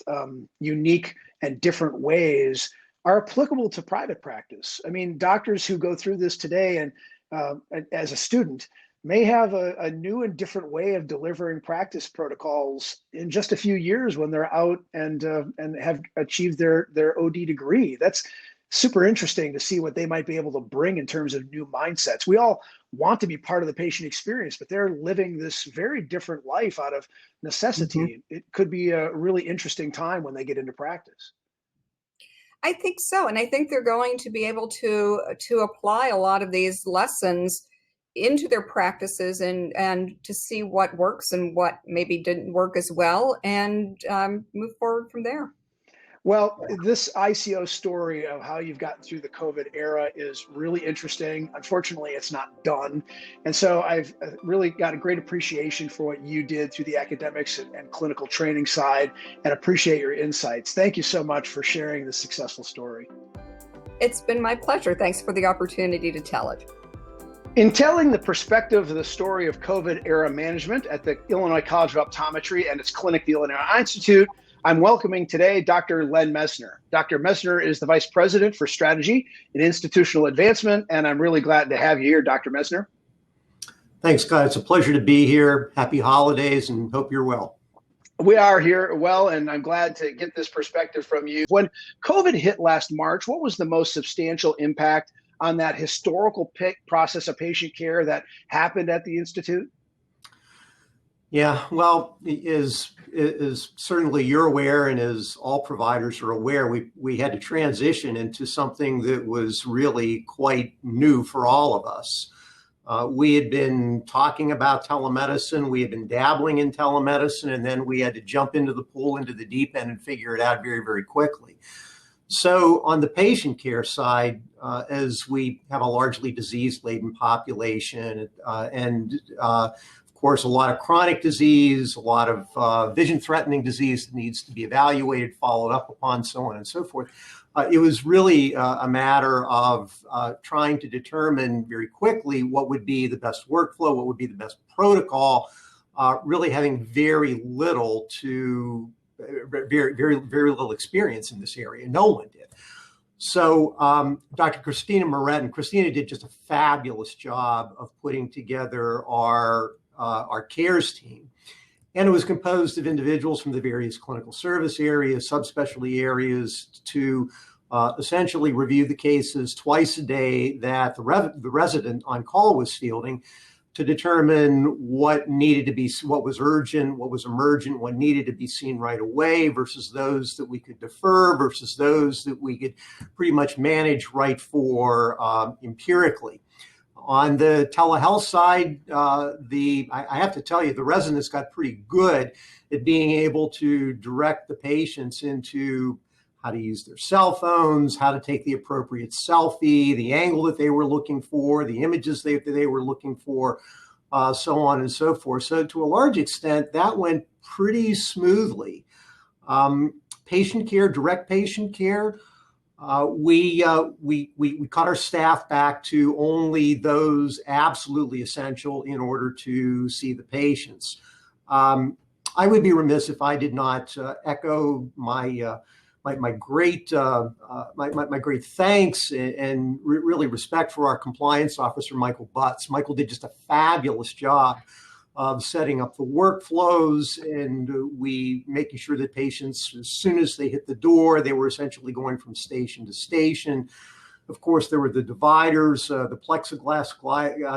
Speaker 1: unique and different ways are applicable to private practice. I mean, doctors who go through this today and as a student may have a new and different way of delivering practice protocols in just a few years when they're out and have achieved their OD degree. That's super interesting to see what they might be able to bring in terms of new mindsets. We all want to be part of the patient experience, but they're living this very different life out of necessity. Mm-hmm. It could be a really interesting time when they get into practice.
Speaker 3: I think so. And I think they're going to be able to apply a lot of these lessons into their practices and to see what works and what maybe didn't work as well and move forward from there.
Speaker 1: Well, this ICO story of how you've gotten through the COVID era is really interesting. Unfortunately, it's not done. And so I've really got a great appreciation for what you did through the academics and clinical training side and appreciate your insights. Thank you so much for sharing this successful story.
Speaker 3: It's been my pleasure. Thanks for the opportunity to tell it.
Speaker 1: In telling the perspective of the story of COVID era management at the Illinois College of Optometry and its clinic, the Illinois Institute, I'm welcoming today Dr. Len Messner. Dr. Messner is the Vice President for Strategy and Institutional Advancement, and I'm really glad to have you here, Dr. Messner.
Speaker 4: Thanks, Scott. It's a pleasure to be here. Happy holidays and hope you're well.
Speaker 1: We are here well, and I'm glad to get this perspective from you. When COVID hit last March, what was the most substantial impact on that historical process of patient care that happened at the Institute?
Speaker 4: Yeah, well, is certainly you're aware, and as all providers are aware, we had to transition into something that was really quite new for all of us. We had been talking about telemedicine, we had been dabbling in telemedicine, and then we had to jump into the pool, into the deep end and figure it out very, very quickly. So on the patient care side, as we have a largely disease-laden population of course, a lot of chronic disease, a lot of vision-threatening disease that needs to be evaluated, followed up upon, so on and so forth. It was really a matter of trying to determine very quickly what would be the best workflow, what would be the best protocol, really having very little little experience in this area. No one did. So Dr. Christina Morettin, Christina did just a fabulous job of putting together our CARES team. And it was composed of individuals from the various clinical service areas, subspecialty areas to essentially review the cases twice a day that the resident on call was fielding to determine what needed to be, what was urgent, what was emergent, what needed to be seen right away versus those that we could defer versus those that we could pretty much manage right for empirically. On the telehealth side, I have to tell you, the residents got pretty good at being able to direct the patients into how to use their cell phones, how to take the appropriate selfie, the angle that they were looking for, the images that they were looking for, so on and so forth. So to a large extent, that went pretty smoothly. Patient care, direct patient care. We cut our staff back to only those absolutely essential in order to see the patients. I would be remiss if I did not echo my great thanks and really respect for our compliance officer, Michael Butts. Michael did just a fabulous job of setting up the workflows, and we making sure that patients, as soon as they hit the door, they were essentially going from station to station. Of course, there were the dividers, the plexiglass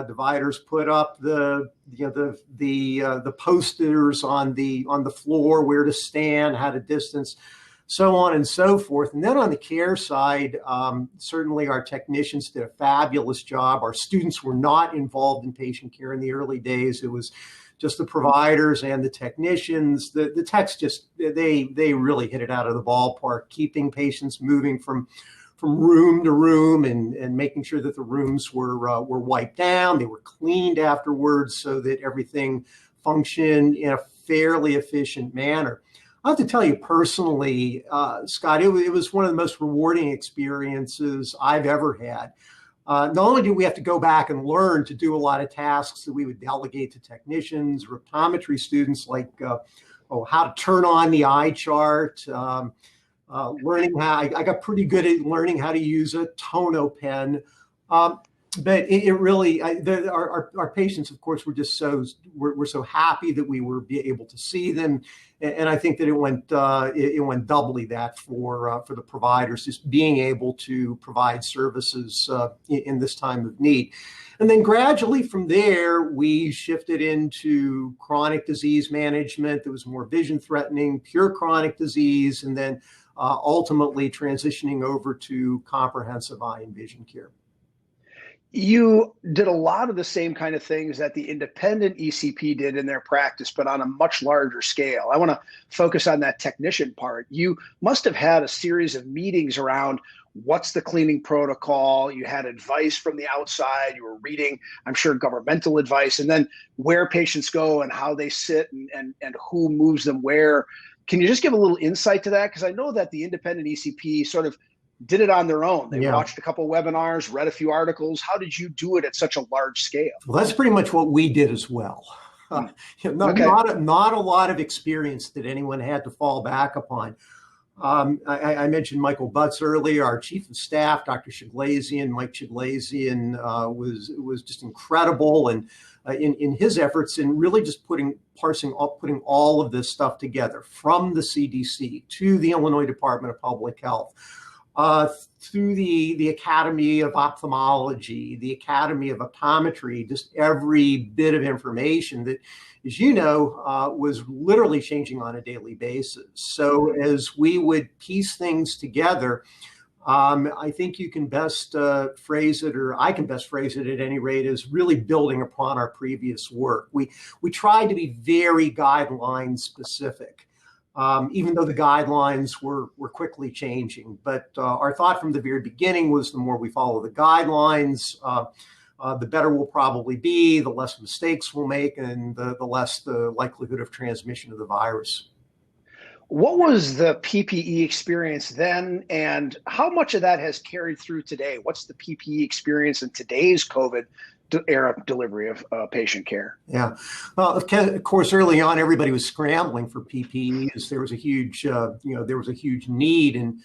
Speaker 4: dividers put up, the posters on the floor, where to stand, how to distance, so on and so forth. And then on the care side, certainly our technicians did a fabulous job. Our students were not involved in patient care in the early days. It was just the providers and the technicians. The techs just, they really hit it out of the ballpark, keeping patients moving from room to room and making sure that the rooms were wiped down. They were cleaned afterwards so that everything functioned in a fairly efficient manner. I have to tell you personally, Scott, it was one of the most rewarding experiences I've ever had. Not only did we have to go back and learn to do a lot of tasks that we would delegate to technicians or optometry students, like how to turn on the eye chart, learning how, I got pretty good at learning how to use a tono pen. But it really, our patients, of course, were just we're so happy that we were able to see them, and I think that it went doubly that for the providers, just being able to provide services in this time of need. And then gradually from there, we shifted into chronic disease management. There was more vision threatening, pure chronic disease, and then ultimately transitioning over to comprehensive eye and vision care.
Speaker 1: You did a lot of the same kind of things that the independent ECP did in their practice, but on a much larger scale. I want to focus on that technician part. You must have had a series of meetings around what's the cleaning protocol. You had advice from the outside. You were reading, I'm sure, governmental advice, and then where patients go and how they sit and who moves them where. Can you just give a little insight to that? Because I know that the independent ECP sort of did it on their own. They watched a couple of webinars, read a few articles. How did you do it at such a large scale?
Speaker 4: Well, that's pretty much what we did as well. Not a lot of experience that anyone had to fall back upon. I mentioned Michael Butts earlier. Our chief of staff, Dr. Mike Shiglazian, was just incredible, and in his efforts in really just putting all of this stuff together, from the CDC to the Illinois Department of Public Health, through the Academy of Ophthalmology, the Academy of Optometry, just every bit of information that, as you know, was literally changing on a daily basis. So as we would piece things together, I think you can best phrase it, or I can best phrase it at any rate, as really building upon our previous work. We tried to be very guideline specific. Even though the guidelines were quickly changing. But our thought from the very beginning was the more we follow the guidelines, the better we'll probably be, the less mistakes we'll make, and the less the likelihood of transmission of the virus.
Speaker 1: What was the PPE experience then, and how much of that has carried through today? What's the PPE experience in today's COVID era delivery of patient care?
Speaker 4: Yeah, well, of course, early on, everybody was scrambling for PPEs. There was a huge, need, and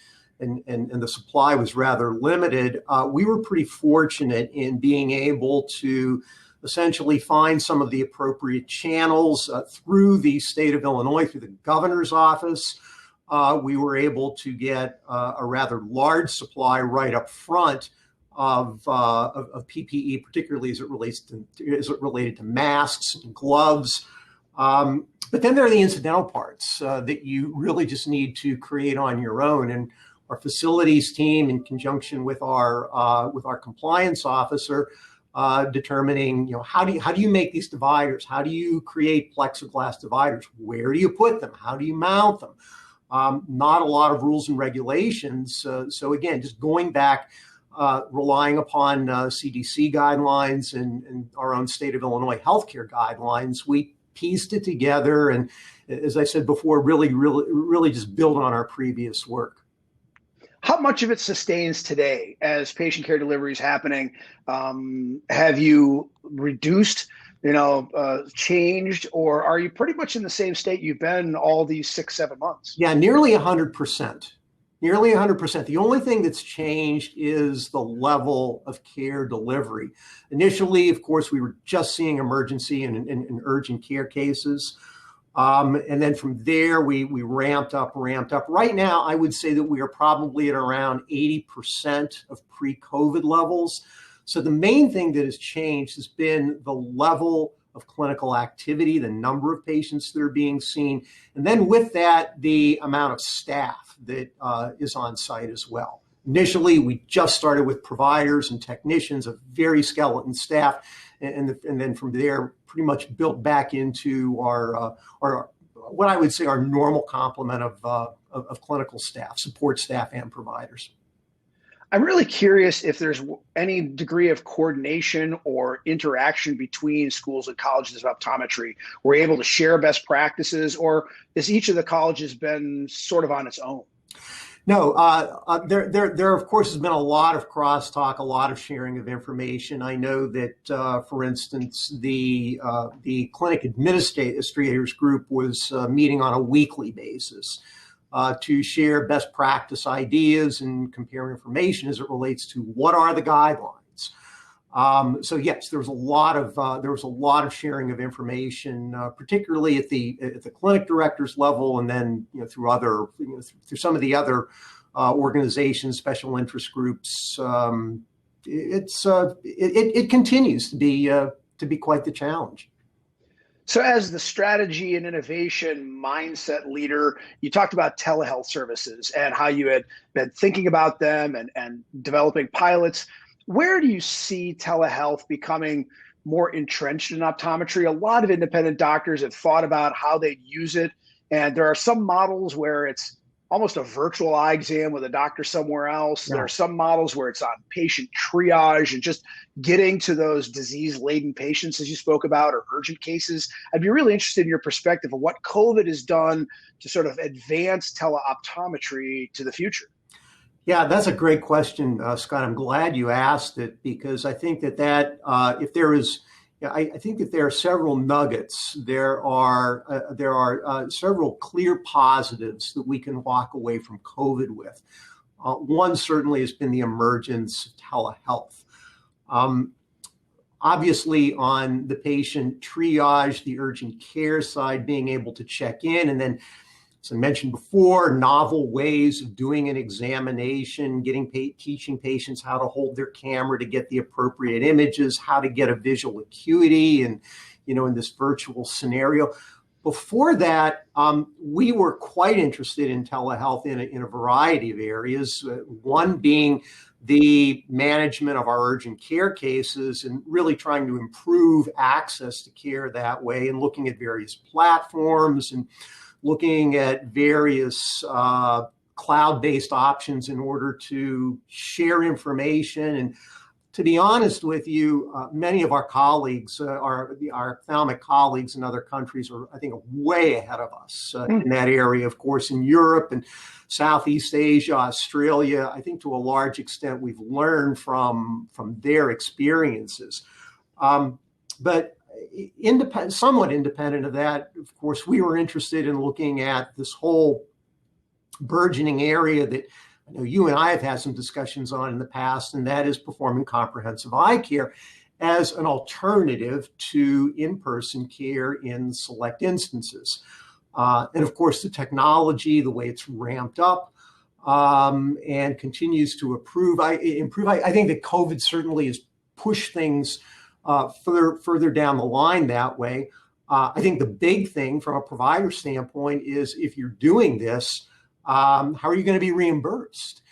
Speaker 4: the supply was rather limited. We were pretty fortunate in being able to essentially find some of the appropriate channels through the state of Illinois, through the governor's office. We were able to get a rather large supply right up front of PPE, particularly as it related to masks and gloves. But then there are the incidental parts that you really just need to create on your own. And our facilities team, in conjunction with our compliance officer, determining, how do you make these dividers? How do you create plexiglass dividers? Where do you put them? How do you mount them? Not a lot of rules and regulations. So again, just going back, relying upon CDC guidelines and our own state of Illinois healthcare guidelines, we pieced it together. And as I said before, really just build on our previous work.
Speaker 1: How much of it sustains today as patient care delivery is happening? Have you reduced, changed, or are you pretty much in the same state you've been all these 6-7 months?
Speaker 4: Yeah, nearly 100%. Nearly 100%. The only thing that's changed is the level of care delivery. Initially, of course, we were just seeing emergency and urgent care cases. And then from there, we ramped up. Right now, I would say that we are probably at around 80% of pre-COVID levels. So the main thing that has changed has been the level of clinical activity, the number of patients that are being seen, and then with that, the amount of staff that is on site as well. Initially, we just started with providers and technicians, a very skeleton staff, and then from there, pretty much built back into our what I would say our normal complement of clinical staff, support staff, and providers.
Speaker 1: I'm really curious if there's any degree of coordination or interaction between schools and colleges of optometry. We're able to share best practices, or has each of the colleges been sort of on its own?
Speaker 4: No, there of course has been a lot of crosstalk, a lot of sharing of information. I know that, for instance, the clinic administrators group was meeting on a weekly basis to share best practice ideas and compare information as it relates to what are the guidelines. So yes, there was a lot of sharing of information, particularly at the clinic directors level, and then through some of the other organizations, special interest groups. It continues to be quite the challenge.
Speaker 1: So as the strategy and innovation mindset leader, you talked about telehealth services and how you had been thinking about them and developing pilots. Where do you see telehealth becoming more entrenched in optometry? A lot of independent doctors have thought about how they use it. And there are some models where it's almost a virtual eye exam with a doctor somewhere else. Yeah. There are some models where it's on patient triage and just getting to those disease-laden patients, as you spoke about, or urgent cases. I'd be really interested in your perspective of what COVID has done to sort of advance teleoptometry to the future.
Speaker 4: Yeah, that's a great question, Scott. I'm glad you asked it, because I think that if there is, I think that there are several nuggets. There are several clear positives that we can walk away from COVID with. One certainly has been the emergence of telehealth. Obviously, on the patient triage, the urgent care side, being able to check in, and then, as I mentioned before, novel ways of doing an examination, teaching patients how to hold their camera to get the appropriate images, how to get a visual acuity, and in this virtual scenario. Before that, we were quite interested in telehealth in a variety of areas. One being the management of our urgent care cases and really trying to improve access to care that way, and looking at various platforms and looking at various cloud-based options in order to share information. And to be honest with you, many of our colleagues, our ophthalmic colleagues in other countries, are, I think, way ahead of us in that area. Of course, in Europe and Southeast Asia, Australia, I think to a large extent we've learned from their experiences. But somewhat independent of that, of course, we were interested in looking at this whole burgeoning area that I know you and I have had some discussions on in the past, and that is performing comprehensive eye care as an alternative to in-person care in select instances. And of course, the technology, the way it's ramped up and continues to improve. I think that COVID certainly has pushed things further down the line that way. I think the big thing from a provider standpoint is, if you're doing this, how are you going to be reimbursed?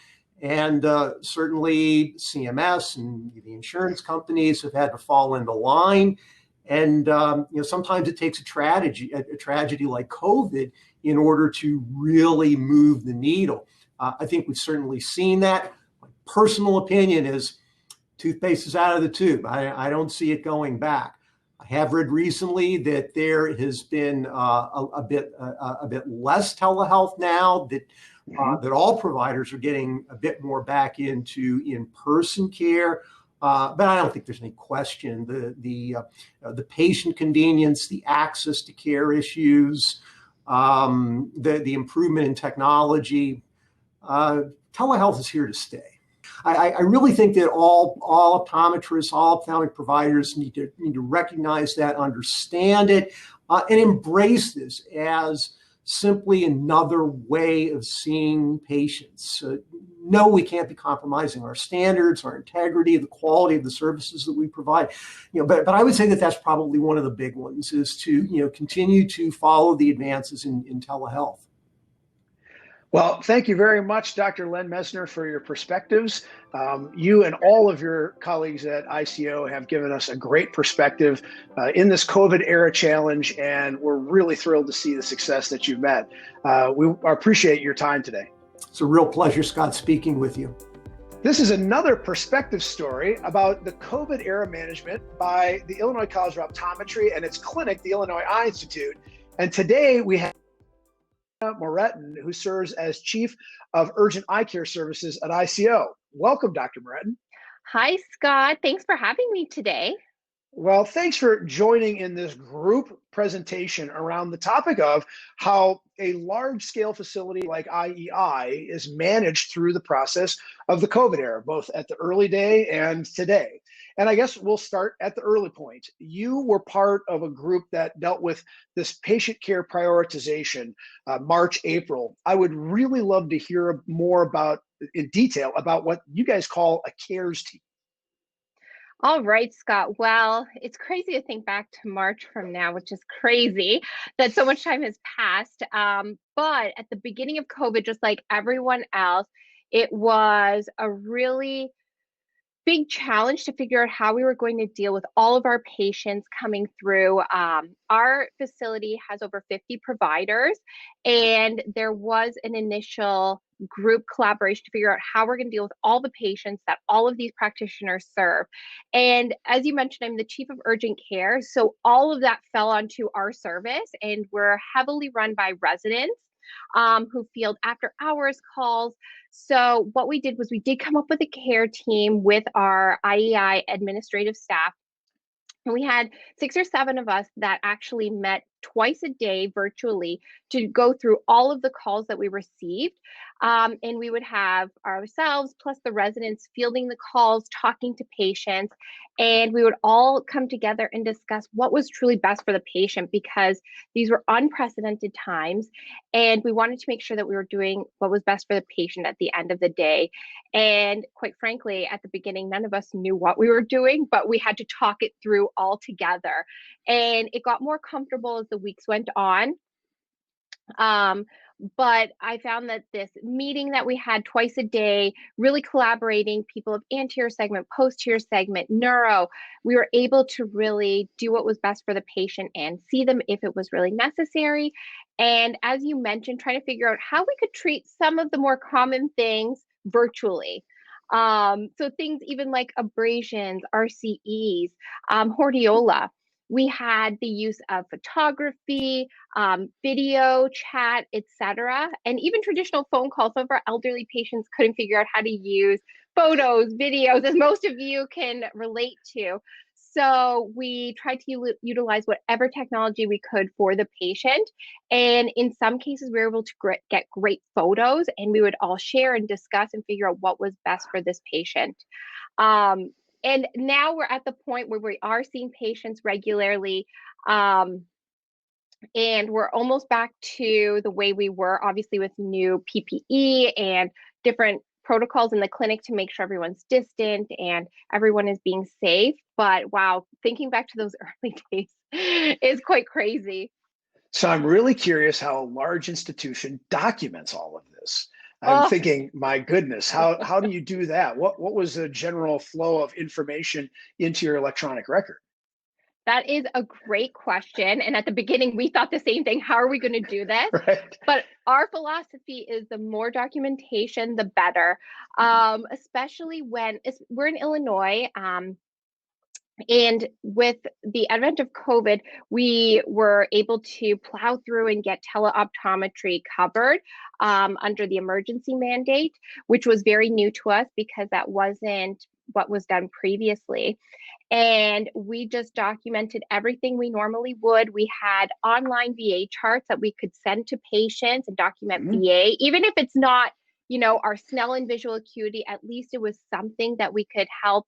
Speaker 4: And certainly CMS and the insurance companies have had to fall into line. And sometimes it takes a tragedy like COVID in order to really move the needle. I think we've certainly seen that. My personal opinion is toothpaste is out of the tube. I don't see it going back. have read recently that there has been a bit less telehealth now, that that all providers are getting a bit more back into in-person care. But I don't think there's any question the patient convenience, the access to care issues, the improvement in technology. Telehealth is here to stay. I really think that all optometrists, all ophthalmic providers need to recognize that, understand it, and embrace this as simply another way of seeing patients. No, we can't be compromising our standards, our integrity, the quality of the services that we provide. But I would say that that's probably one of the big ones, is to continue to follow the advances in telehealth.
Speaker 1: Well, thank you very much, Dr. Len Messner, for your perspectives. You and all of your colleagues at ICO have given us a great perspective in this COVID era challenge, and we're really thrilled to see the success that you've met. We appreciate your time today.
Speaker 4: It's a real pleasure, Scott, speaking with you.
Speaker 1: This is another perspective story about the COVID era management by the Illinois College of Optometry and its clinic, the Illinois Eye Institute. And today we have Morettin, who serves as Chief of Urgent Eye Care Services at ICO. Welcome, Dr. Morettin.
Speaker 5: Hi, Scott. Thanks for having me today.
Speaker 1: Well, thanks for joining in this group presentation around the topic of how a large-scale facility like IEI is managed through the process of the COVID era, both at the early day and today. And I guess we'll start at the early point. You were part of a group that dealt with this patient care prioritization, March, April. I would really love to hear more about, in detail, about what you guys call a CARES team.
Speaker 5: All right, Scott. Well, it's crazy to think back to March from now, which is crazy that so much time has passed. But at the beginning of COVID, just like everyone else, it was a really big challenge to figure out how we were going to deal with all of our patients coming through. Our facility has over 50 providers, and there was an initial group collaboration to figure out how we're going to deal with all the patients that all of these practitioners serve. And as you mentioned, I'm the Chief of Urgent Care, so all of that fell onto our service, and we're heavily run by residents who field after hours calls. So what we did was we did come up with a care team with our IEI administrative staff. And we had 6 or 7 of us that actually met twice a day virtually to go through all of the calls that we received. And we would have ourselves plus the residents fielding the calls, talking to patients, and we would all come together and discuss what was truly best for the patient, because these were unprecedented times, and we wanted to make sure that we were doing what was best for the patient at the end of the day. And quite frankly, at the beginning, none of us knew what we were doing, but we had to talk it through all together. And it got more comfortable as the weeks went on. But I found that this meeting that we had twice a day, really collaborating, people of anterior segment, posterior segment, neuro, we were able to really do what was best for the patient and see them if it was really necessary. And as you mentioned, trying to figure out how we could treat some of the more common things virtually. So things even like abrasions, RCEs, hordeola. We had the use of photography, video, chat, etc., and even traditional phone calls. Some of our elderly patients couldn't figure out how to use photos, videos, as most of you can relate to. So we tried to utilize whatever technology we could for the patient. And in some cases, we were able to get great photos, and we would all share and discuss and figure out what was best for this patient. And now we're at the point where we are seeing patients regularly, and we're almost back to the way we were, obviously with new PPE and different protocols in the clinic to make sure everyone's distant and everyone is being safe. But wow, thinking back to those early days is quite crazy.
Speaker 1: So I'm really curious how a large institution documents all of this. I'm thinking, my goodness, how do you do that? What was the general flow of information into your electronic record?
Speaker 5: That is a great question. And at the beginning, we thought the same thing. How are we going to do this?
Speaker 1: Right.
Speaker 5: But our philosophy is the more documentation, the better, especially when we're in Illinois. And with the advent of COVID, we were able to plow through and get teleoptometry covered under the emergency mandate, which was very new to us because that wasn't what was done previously. And we just documented everything we normally would. We had online VA charts that we could send to patients and document VA, even if it's not, our Snell and visual acuity, at least it was something that we could help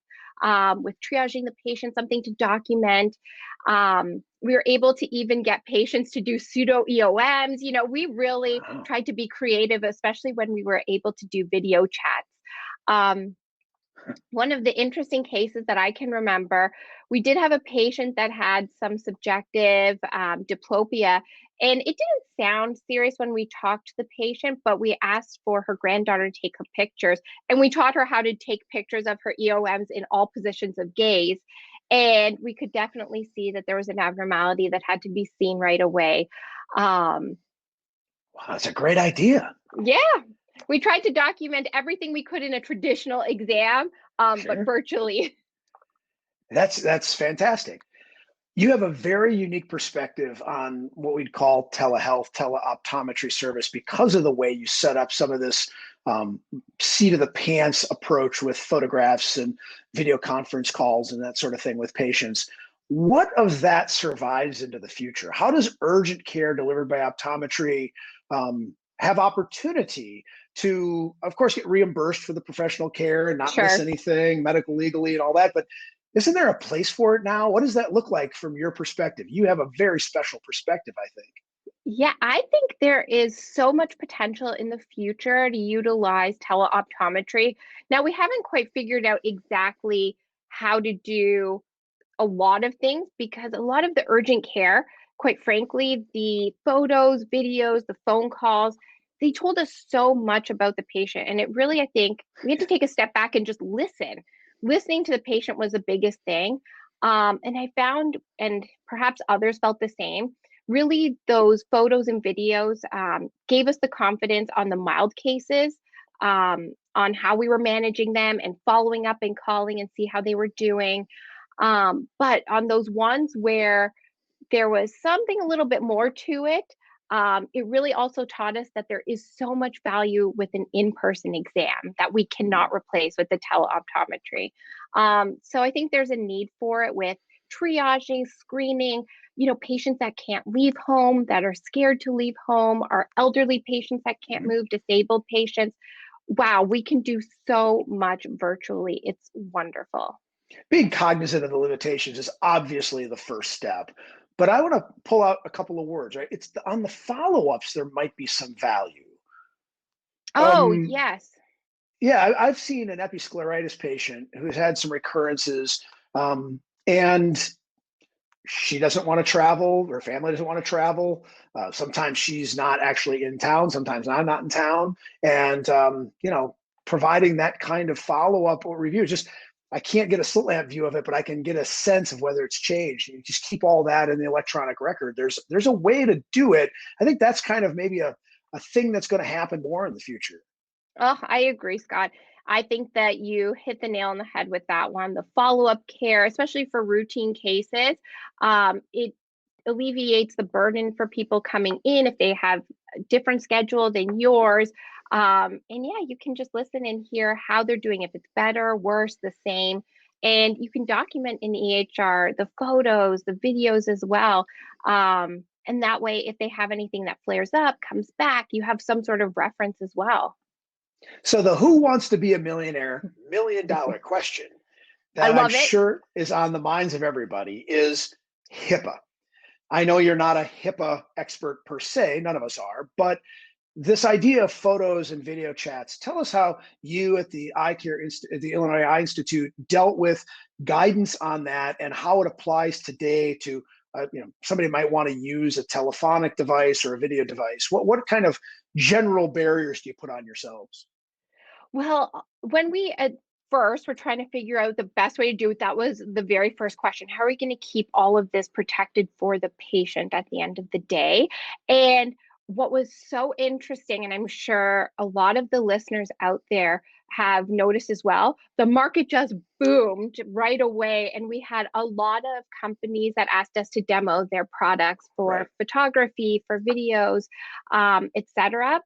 Speaker 5: with triaging the patient, something to document. We were able to even get patients to do pseudo EOMs. We really tried to be creative, especially when we were able to do video chats. One of the interesting cases that I can remember, we did have a patient that had some subjective diplopia, and it didn't sound serious when we talked to the patient, but we asked for her granddaughter to take her pictures, and we taught her how to take pictures of her EOMs in all positions of gaze. And we could definitely see that there was an abnormality that had to be seen right away.
Speaker 1: Wow, that's a great idea.
Speaker 5: Yeah. We tried to document everything we could in a traditional exam, but virtually.
Speaker 1: That's fantastic. You have a very unique perspective on what we'd call telehealth, teleoptometry service because of the way you set up some of this seat of the pants approach with photographs and video conference calls and that sort of thing with patients. What of that survives into the future? How does urgent care delivered by optometry have opportunity to, of course, get reimbursed for the professional care and not miss anything medical legally and all that, but isn't there a place for it now? What does that look like from your perspective? You have a very special perspective, I think.
Speaker 5: Yeah, I think there is so much potential in the future to utilize teleoptometry. Now, we haven't quite figured out exactly how to do a lot of things because a lot of the urgent care, quite frankly, the photos, videos, the phone calls, they told us so much about the patient. And it really, I think we had to take a step back and just listen. Listening to the patient was the biggest thing. And I found, and perhaps others felt the same, really those photos and videos gave us the confidence on the mild cases, on how we were managing them and following up and calling and see how they were doing. But on those ones where there was something a little bit more to it, it really also taught us that there is so much value with an in-person exam that we cannot replace with the teleoptometry. So I think there's a need for it with triaging, screening, patients that can't leave home, that are scared to leave home, our elderly patients that can't move, disabled patients. Wow, we can do so much virtually. It's wonderful.
Speaker 1: Being cognizant of the limitations is obviously the first step, but I want to pull out a couple of words, right? It's on the follow-ups, there might be some value.
Speaker 5: Oh, yes.
Speaker 1: Yeah, I've seen an episcleritis patient who's had some recurrences, and she doesn't want to travel. Her family doesn't want to travel. Sometimes she's not actually in town. Sometimes I'm not in town. And, providing that kind of follow-up or review, just I can't get a slit lamp view of it, but I can get a sense of whether it's changed. You just keep all that in the electronic record. There's a way to do it. I think that's kind of maybe a thing that's going to happen more in the future.
Speaker 5: Oh, I agree, Scott. I think that you hit the nail on the head with that one. The follow-up care, especially for routine cases, it alleviates the burden for people coming in if they have a different schedule than yours. And yeah, you can just listen and hear how they're doing, if it's better, worse, the same. And you can document in EHR the photos, the videos as well. And that way, if they have anything that flares up, comes back, you have some sort of reference as well.
Speaker 1: So the who wants to be a millionaire $1 million question that I'm sure is on the minds of everybody is HIPAA. I know you're not a HIPAA expert per se, none of us are, but this idea of photos and video chats, tell us how you at the at the Illinois Eye Institute dealt with guidance on that and how it applies today to somebody might want to use a telephonic device or a video device. What kind of general barriers do you put on yourselves?
Speaker 5: Well, when we at first were trying to figure out the best way to do it, that was the very first question. How are we going to keep all of this protected for the patient at the end of the day? And what was so interesting, and I'm sure a lot of the listeners out there have noticed as well, the market just boomed right away. And we had a lot of companies that asked us to demo their products for photography, for videos, etc.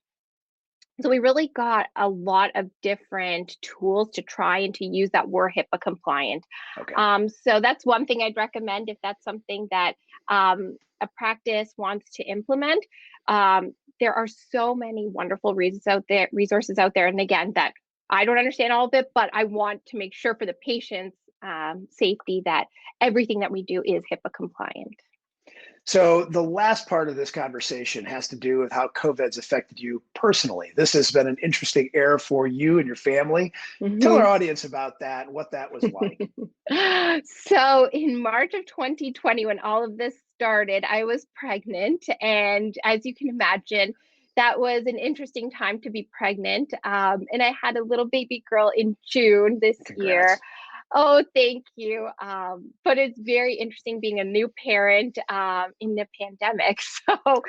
Speaker 5: So we really got a lot of different tools to try and to use that were HIPAA compliant.
Speaker 1: Okay.
Speaker 5: So that's one thing I'd recommend if that's something that a practice wants to implement. There are so many wonderful resources out there. And again, that I don't understand all of it, but I want to make sure for the patient's safety that everything that we do is HIPAA compliant.
Speaker 1: So the last part of this conversation has to do with how COVID's affected you personally. This has been an interesting era for you and your family. Tell our audience about that and what that was like.
Speaker 5: So in March of 2020, when all of this started, I was pregnant. And as you can imagine, that was an interesting time to be pregnant. And I had a little baby girl in June this year. Oh, thank you. But it's very interesting being a new parent in the pandemic. So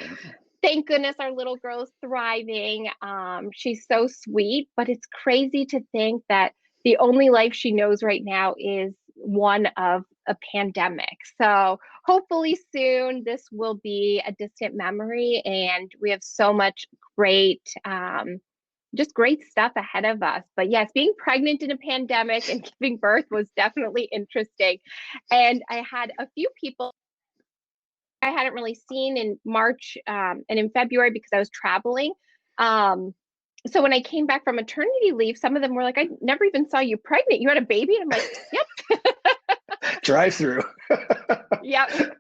Speaker 5: thank goodness our little girl is thriving. She's so sweet, but it's crazy to think that the only life she knows right now is one of a pandemic. So hopefully soon this will be a distant memory, and we have so much great just great stuff ahead of us. But yes, being pregnant in a pandemic and giving birth was definitely interesting. And I had a few people I hadn't really seen in March and in February because I was traveling. So when I came back from maternity leave, some of them were like, I never even saw you pregnant. You had a baby? And I'm like, yep.
Speaker 1: Drive through.
Speaker 5: Yep.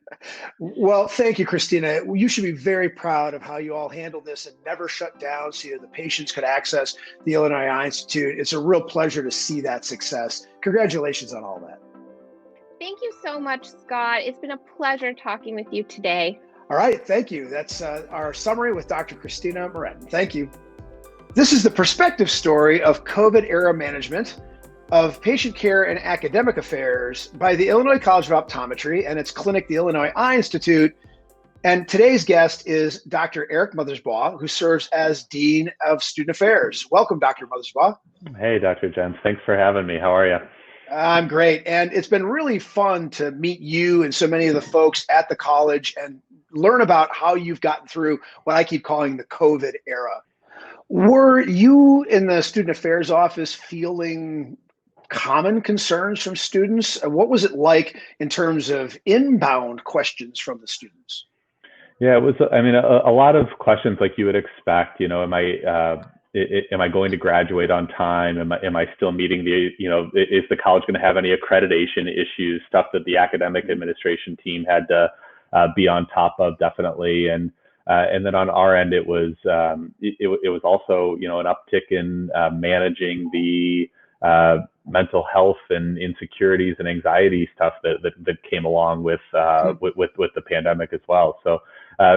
Speaker 1: Well, thank you, Christina. You should be very proud of how you all handled this and never shut down so the patients could access the Illinois Eye Institute. It's a real pleasure to see that success. Congratulations on all that.
Speaker 5: Thank you so much, Scott. It's been a pleasure talking with you today.
Speaker 1: All right, thank you. That's our summary with Dr. Christina Morettin. Thank you. This is the perspective story of COVID era management of patient care and academic affairs by the Illinois College of Optometry and its clinic, the Illinois Eye Institute. And today's guest is Dr. Erik Mothersbaugh, who serves as Dean of Student Affairs. Welcome, Dr. Mothersbaugh.
Speaker 6: Hey, Dr. Jens. Thanks for having me. How are you?
Speaker 1: I'm great. And it's been really fun to meet you and so many of the folks at the college and learn about how you've gotten through what I keep calling the COVID era. Were you in the Student Affairs office feeling common concerns from students? What was it like in terms of inbound questions from the students?
Speaker 6: Yeah, it was, I mean, a lot of questions like you would expect, you know, am I going to graduate on time? Am I still meeting the, you know, is the college going to have any accreditation issues, stuff that the academic administration team had to be on top of, definitely. And then on our end, it was also, you know, an uptick in managing the mental health and insecurities and anxiety stuff that came along with the pandemic as well. So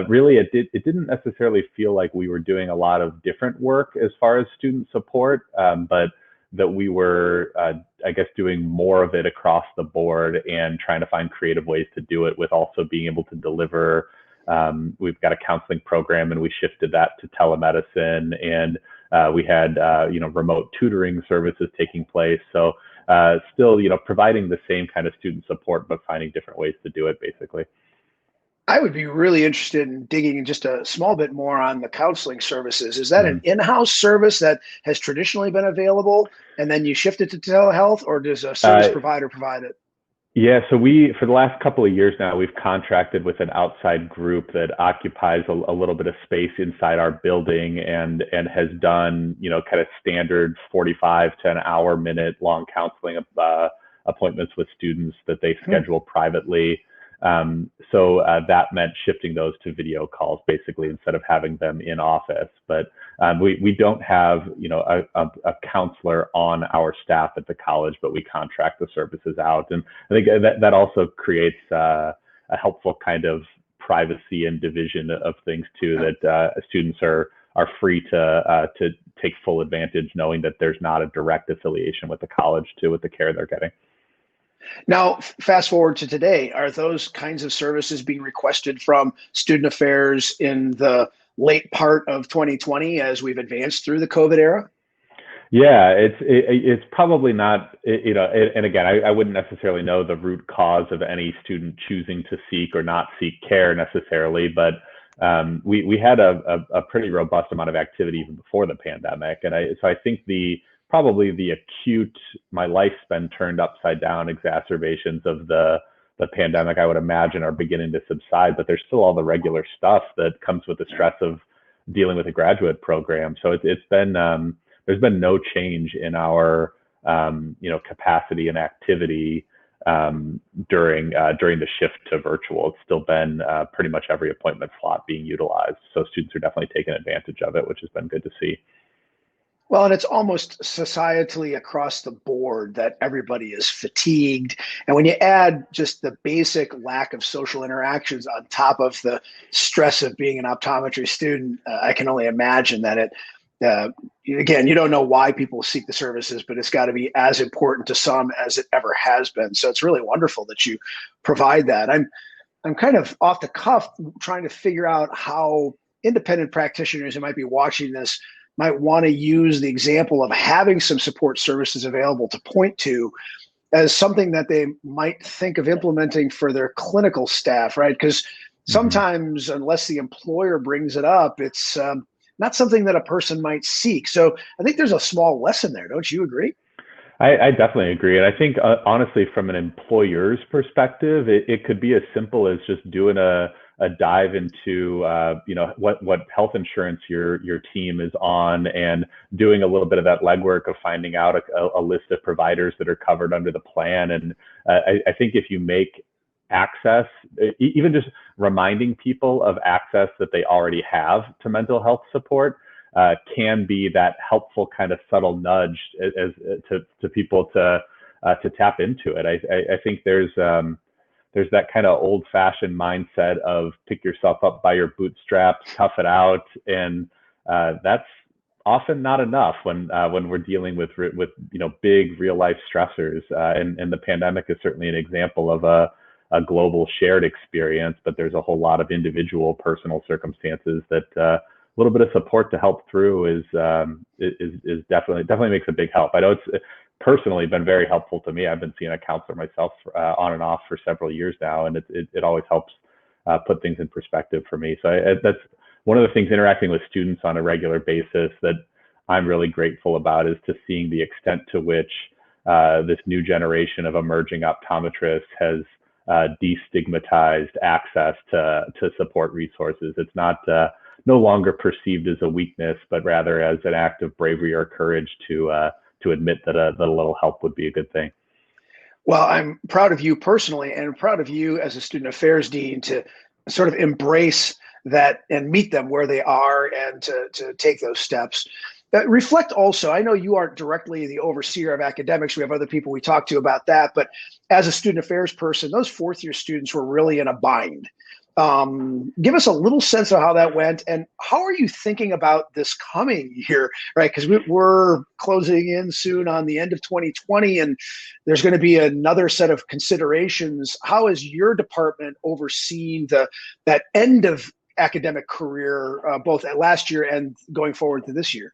Speaker 6: really, it didn't necessarily feel like we were doing a lot of different work as far as student support, but that we were, I guess, doing more of it across the board and trying to find creative ways to do it with also being able to deliver. We've got a counseling program, and we shifted that to telemedicine, and we had remote tutoring services taking place. So still, you know, providing the same kind of student support, but finding different ways to do it, basically.
Speaker 1: I would be really interested in digging just a small bit more on the counseling services. Is that an in-house service that has traditionally been available, and then you shift it to telehealth, or does a service provider provide it?
Speaker 6: Yeah, so for the last couple of years now, we've contracted with an outside group that occupies a little bit of space inside our building and has done, you know, kind of standard 45 to an hour minute long counseling appointments with students that they schedule privately. So that meant shifting those to video calls, basically, instead of having them in office. But we don't have, you know, a counselor on our staff at the college, but we contract the services out. And I think that also creates a helpful kind of privacy and division of things too, that students are free to take full advantage, knowing that there's not a direct affiliation with the college with the care they're getting.
Speaker 1: Now, fast forward to today, are those kinds of services being requested from Student Affairs in the late part of 2020 as we've advanced through the COVID era?
Speaker 6: Yeah, it's probably not, and again, I wouldn't necessarily know the root cause of any student choosing to seek or not seek care necessarily, but we had a pretty robust amount of activity even before the pandemic, and so I think probably the acute, my life's been turned upside down exacerbations of the pandemic, I would imagine, are beginning to subside, but there's still all the regular stuff that comes with the stress of dealing with a graduate program. So it's been there's been no change in our capacity and activity during the shift to virtual. It's still been pretty much every appointment slot being utilized. So students are definitely taking advantage of it, which has been good to see.
Speaker 1: Well, and it's almost societally across the board that everybody is fatigued. And when you add just the basic lack of social interactions on top of the stress of being an optometry student, I can only imagine that again, you don't know why people seek the services, but it's got to be as important to some as it ever has been. So it's really wonderful that you provide that. I'm kind of off the cuff trying to figure out how independent practitioners who might be watching this might want to use the example of having some support services available to point to as something that they might think of implementing for their clinical staff, right? Because sometimes, unless the employer brings it up, it's not something that a person might seek. So I think there's a small lesson there. Don't you agree?
Speaker 6: I definitely agree. And I think, honestly, from an employer's perspective, it could be as simple as just doing a dive into what health insurance your team is on, and doing a little bit of that legwork of finding out a list of providers that are covered under the plan. And I think if you make access, even just reminding people of access that they already have to mental health support, can be that helpful kind of subtle nudge to people to tap into it. I think there's that kind of old-fashioned mindset of pick yourself up by your bootstraps, tough it out, and that's often not enough when we're dealing with big real-life stressors. And the pandemic is certainly an example of a global shared experience, but there's a whole lot of individual personal circumstances that a little bit of support to help through is definitely makes a big help. I know it's personally been very helpful to me. I've been seeing a counselor myself on and off for several years now, and it always helps put things in perspective for me. So that's one of the things, interacting with students on a regular basis, that I'm really grateful about, is to seeing the extent to which this new generation of emerging optometrists has destigmatized access to support resources. It's not no longer perceived as a weakness, but rather as an act of bravery or courage to admit that a little help would be a good thing.
Speaker 1: Well, I'm proud of you personally, and proud of you as a student affairs dean to sort of embrace that and meet them where they are, and to take those steps. Reflect also, I know you aren't directly the overseer of academics. We have other people we talk to about that, but as a student affairs person, those fourth year students were really in a bind. Give us a little sense of how that went, and how are you thinking about this coming year, right? Because we're closing in soon on the end of 2020, and there's going to be another set of considerations. How has your department overseen that end of academic career, both at last year and going forward to this year?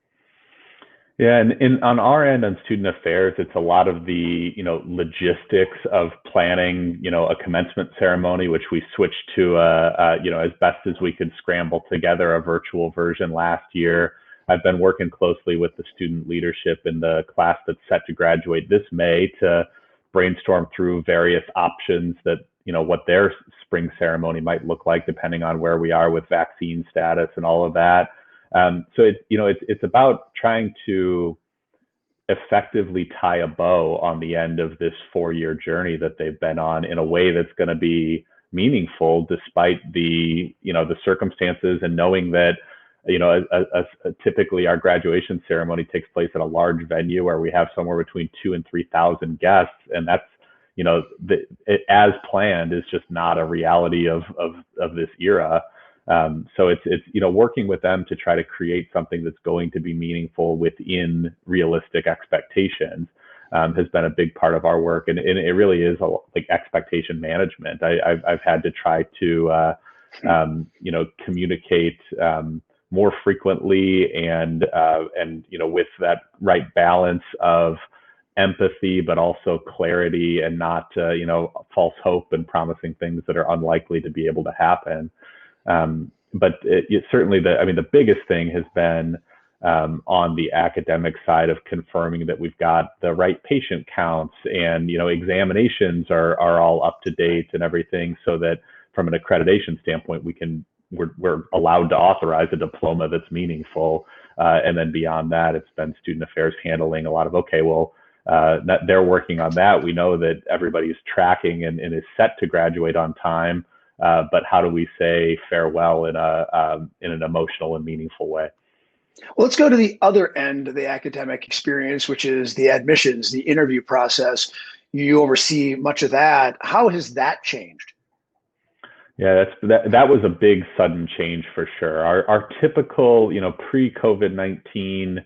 Speaker 6: Yeah, and on our end, on student affairs, it's a lot of the logistics of planning a commencement ceremony, which we switched to as best as we could scramble together a virtual version last year. I've been working closely with the student leadership in the class that's set to graduate this May to brainstorm through various options that what their spring ceremony might look like, depending on where we are with vaccine status and all of that. So it's about trying to effectively tie a bow on the end of this 4-year journey that they've been on, in a way that's going to be meaningful despite the circumstances, and knowing that typically our graduation ceremony takes place at a large venue where we have somewhere between 2,000 and 3,000 guests, and that's as planned is just not a reality of this era. So it's working with them to try to create something that's going to be meaningful within realistic expectations has been a big part of our work, and it really is like expectation management. I've had to try to communicate more frequently, and with that right balance of empathy, but also clarity, and not false hope and promising things that are unlikely to be able to happen. But certainly the biggest thing has been on the academic side of confirming that we've got the right patient counts, and examinations are all up to date and everything, so that from an accreditation standpoint, we're allowed to authorize a diploma that's meaningful. And then beyond that, it's been student affairs handling a lot of, they're working on that. We know that everybody's tracking and is set to graduate on time, but how do we say farewell in an emotional and meaningful way?
Speaker 1: Well, let's go to the other end of the academic experience, which is the admissions, the interview process. You oversee much of that. How has that changed?
Speaker 6: Yeah, that was a big sudden change for sure. Our typical, pre-COVID-19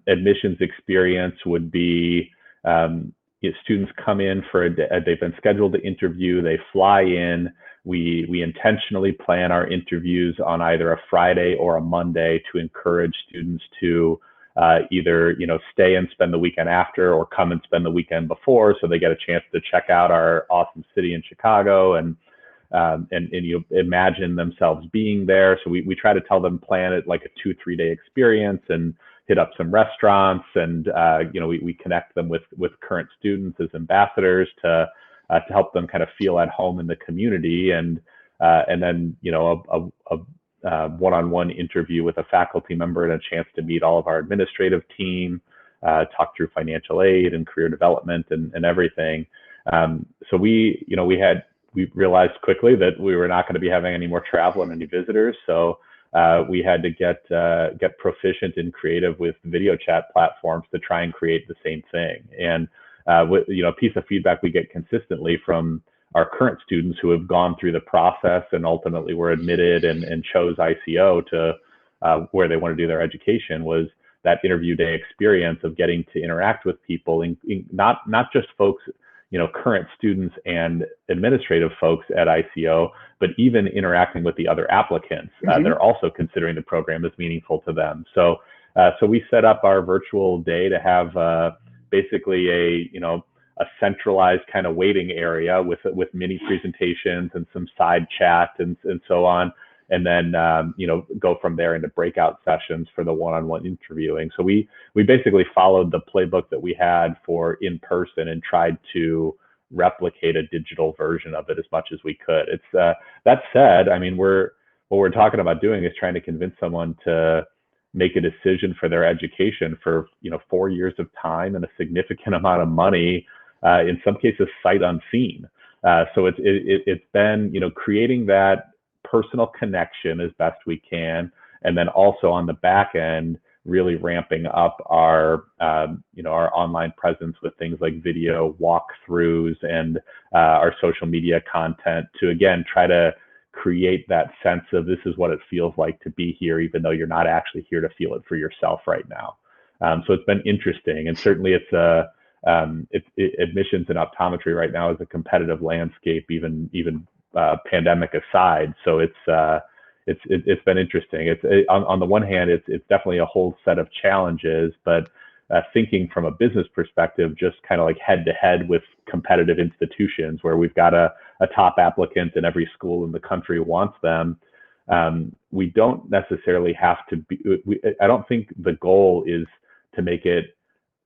Speaker 6: admissions experience would be students come in for a day, they've been scheduled to interview, they fly in. We intentionally plan our interviews on either a Friday or a Monday to encourage students to either stay and spend the weekend after, or come and spend the weekend before, so they get a chance to check out our awesome city in Chicago and you imagine themselves being there. So we try to tell them, plan it like a 2-3 day experience, and hit up some restaurants, and we connect them with current students as ambassadors to help them kind of feel at home in the community, and then a one-on-one interview with a faculty member and a chance to meet all of our administrative team, talk through financial aid and career development and everything. So we realized quickly that we were not going to be having any more travel and any visitors. So we had to get proficient and creative with video chat platforms to try and create the same thing. And a piece of feedback we get consistently from our current students who have gone through the process and ultimately were admitted and chose ICO to where they want to do their education was that interview day experience of getting to interact with people, not just folks, current students and administrative folks at ICO, but even interacting with the other applicants that are also considering the program as meaningful to them. So we set up our virtual day to have basically a centralized kind of waiting area with mini presentations and some side chat and so on, and then go from there into breakout sessions for the one-on-one interviewing. So we basically followed the playbook that we had for in person and tried to replicate a digital version of it as much as we could. It's that said, what we're talking about doing is trying to convince someone to make a decision for their education for 4 years of time and a significant amount of money, in some cases sight unseen. So it's been creating that personal connection as best we can, and then also on the back end really ramping up our our online presence with things like video walkthroughs and our social media content to again try to create that sense of this is what it feels like to be here, even though you're not actually here to feel it for yourself right now. So it's been interesting, and certainly it's admissions in optometry right now is a competitive landscape, even pandemic aside. So it's been interesting. On the one hand, it's definitely a whole set of challenges, but thinking from a business perspective, just kind of like head to head with competitive institutions where we've got a top applicant and every school in the country wants them. We don't necessarily have to be, I don't think the goal is to make it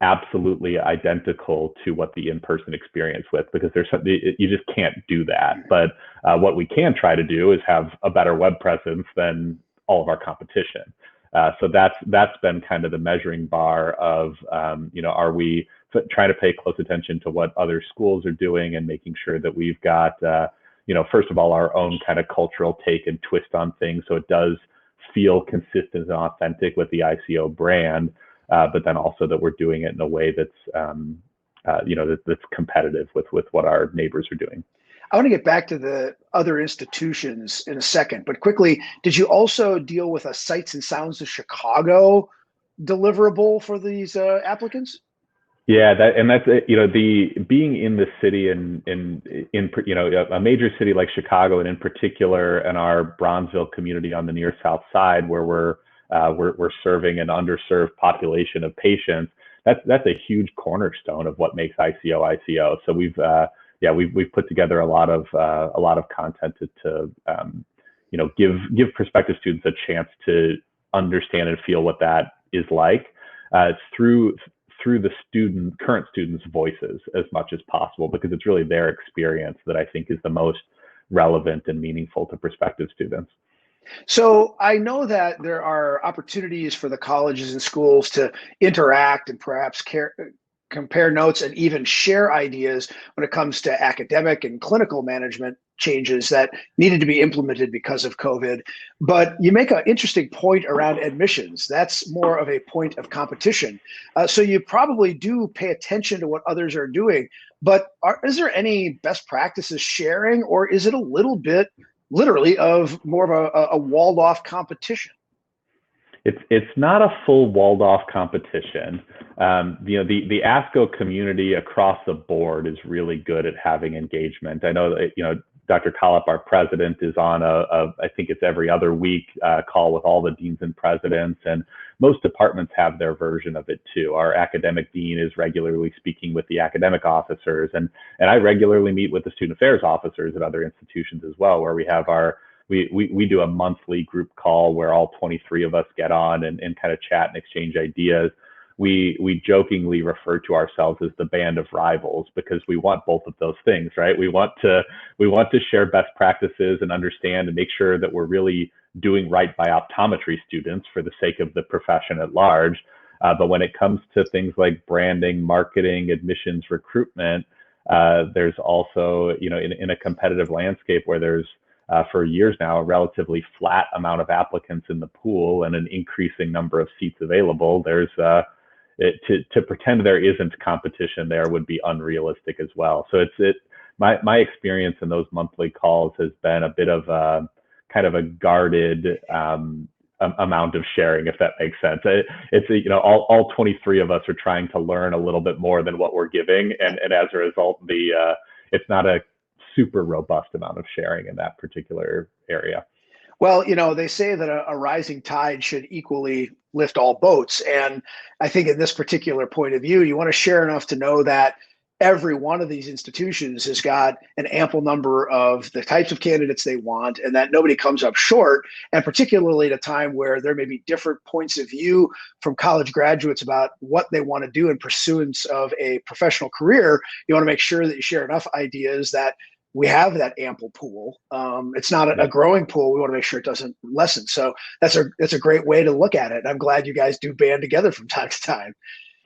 Speaker 6: absolutely identical to what the in-person experience with, because you just can't do that. But what we can try to do is have a better web presence than all of our competition. So that's been kind of the measuring bar of, are we trying to pay close attention to what other schools are doing and making sure that we've got, first of all, our own kind of cultural take and twist on things, so it does feel consistent and authentic with the ICO brand. But then also that we're doing it in a way that's, that's competitive with what our neighbors are doing.
Speaker 1: I want to get back to the other institutions in a second, but quickly, did you also deal with a Sights and Sounds of Chicago deliverable for these applicants?
Speaker 6: Yeah, that's the being in the city and in a major city like Chicago, and in particular in our Bronzeville community on the near south side, where we're serving an underserved population of patients. That's a huge cornerstone of what makes ICO. So we've put together a lot of content to give prospective students a chance to understand and feel what that is like. It's through the current students' voices as much as possible, because it's really their experience that I think is the most relevant and meaningful to prospective students.
Speaker 1: So I know that there are opportunities for the colleges and schools to interact and perhaps compare notes and even share ideas when it comes to academic and clinical management changes that needed to be implemented because of COVID. But you make an interesting point around admissions. That's more of a point of competition. So you probably do pay attention to what others are doing, but is there any best practices sharing, or is it a little bit literally of more of a walled off competition?
Speaker 6: It's not a full walled off competition. The ASCO community across the board is really good at having engagement. I know that, Dr. Kollop, our president, is on I think it's every other week call with all the deans and presidents, and most departments have their version of it too. Our academic dean is regularly speaking with the academic officers, and I regularly meet with the student affairs officers at other institutions as well, where we have we do a monthly group call where all 23 of us get on and kind of chat and exchange ideas. We jokingly refer to ourselves as the band of rivals, because we want both of those things, right? We want to share best practices and understand and make sure that we're really doing right by optometry students for the sake of the profession at large. But when it comes to things like branding, marketing, admissions, recruitment, there's also, in a competitive landscape where there's for years now a relatively flat amount of applicants in the pool and an increasing number of seats available, there's to pretend there isn't competition there would be unrealistic as well. So my experience in those monthly calls has been a bit of a kind of a guarded amount of sharing, if that makes sense. It's all 23 of us are trying to learn a little bit more than what we're giving, and as a result, it's not a super robust amount of sharing in that particular area.
Speaker 1: Well, they say that a rising tide should equally lift all boats. And I think in this particular point of view, you want to share enough to know that every one of these institutions has got an ample number of the types of candidates they want, and that nobody comes up short. And particularly at a time where there may be different points of view from college graduates about what they want to do in pursuance of a professional career, you want to make sure that you share enough ideas that we have that ample pool. It's not a growing pool. We want to make sure it doesn't lessen. So that's a great way to look at it. And I'm glad you guys do band together from time to time.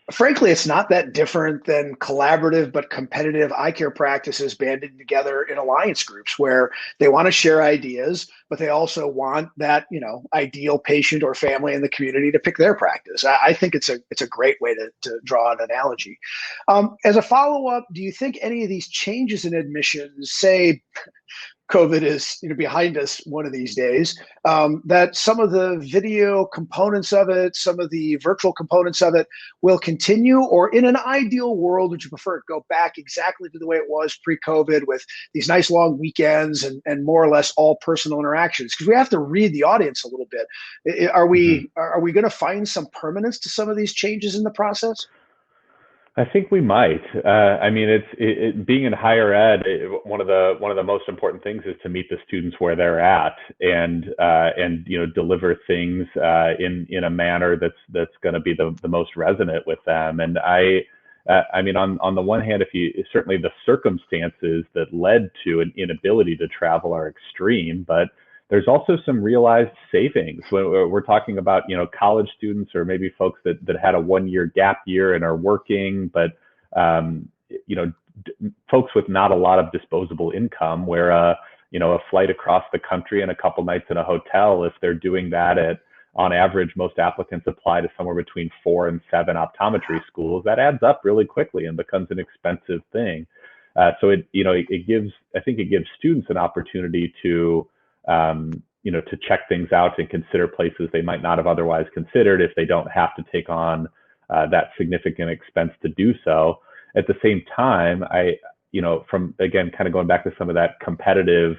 Speaker 1: Frankly, it's not that different than collaborative but competitive eye care practices banded together in alliance groups, where they want to share ideas, but they also want that ideal patient or family in the community to pick their practice. I think it's a great way to draw an analogy. As a follow-up, do you think any of these changes in admissions, say COVID is behind us one of these days, that some of the video components of it, some of the virtual components of it will continue? Or in an ideal world, would you prefer it go back exactly to the way it was pre-COVID, with these nice long weekends and more or less all personal interactions? Because we have to read the audience a little bit. Are we going to find some permanence to some of these changes in the process?
Speaker 6: I think we might. I mean, being in higher ed, one of the most important things is to meet the students where they're at, and deliver things in a manner that's going to be the most resonant with them. And I mean, on the one hand, certainly the circumstances that led to an inability to travel are extreme, but there's also some realized savings. We're talking about, college students, or maybe folks that had a 1-year gap year and are working, but, folks with not a lot of disposable income, where, a flight across the country and a couple nights in a hotel, if they're doing that on average, most applicants apply to somewhere between 4 and 7 optometry schools. That adds up really quickly and becomes an expensive thing. So it gives students an opportunity to check things out and consider places they might not have otherwise considered if they don't have to take on that significant expense to do so. At the same time, from again, kind of going back to some of that competitive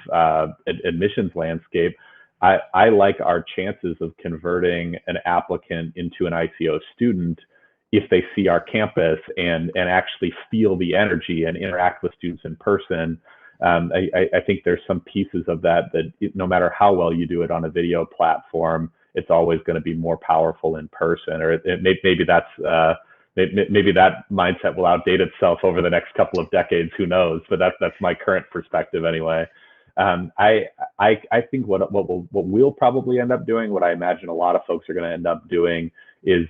Speaker 6: admissions landscape, I like our chances of converting an applicant into an ICO student if they see our campus and actually feel the energy and interact with students in person. I think there's some pieces of that no matter how well you do it on a video platform, it's always going to be more powerful in person. Or maybe that's maybe that mindset will outdate itself over the next couple of decades. Who knows? But that's my current perspective anyway. I think what we'll probably end up doing, what I imagine a lot of folks are going to end up doing, is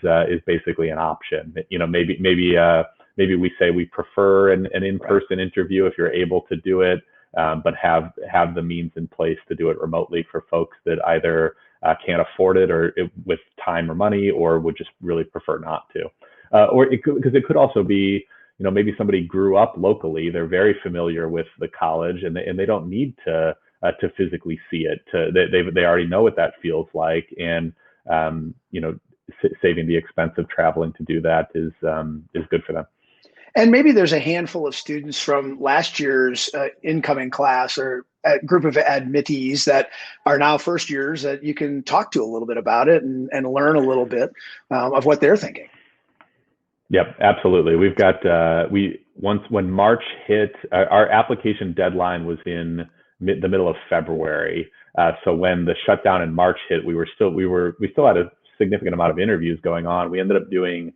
Speaker 6: basically an option. Maybe we say we prefer an in-person interview if you're able to do it, but have the means in place to do it remotely for folks that either can't afford it with time or money, or would just really prefer not to. Because it could also be, maybe somebody grew up locally, they're very familiar with the college, and they don't need to physically see it. They already know what that feels like, and saving the expense of traveling to do that is good for them.
Speaker 1: And maybe there's a handful of students from last year's incoming class or a group of admittees that are now first years that you can talk to a little bit about it and learn a little bit of what they're thinking.
Speaker 6: Yep, absolutely. We've got when March hit, our application deadline was in the middle of February. So when the shutdown in March hit, we still had a significant amount of interviews going on. We ended up doing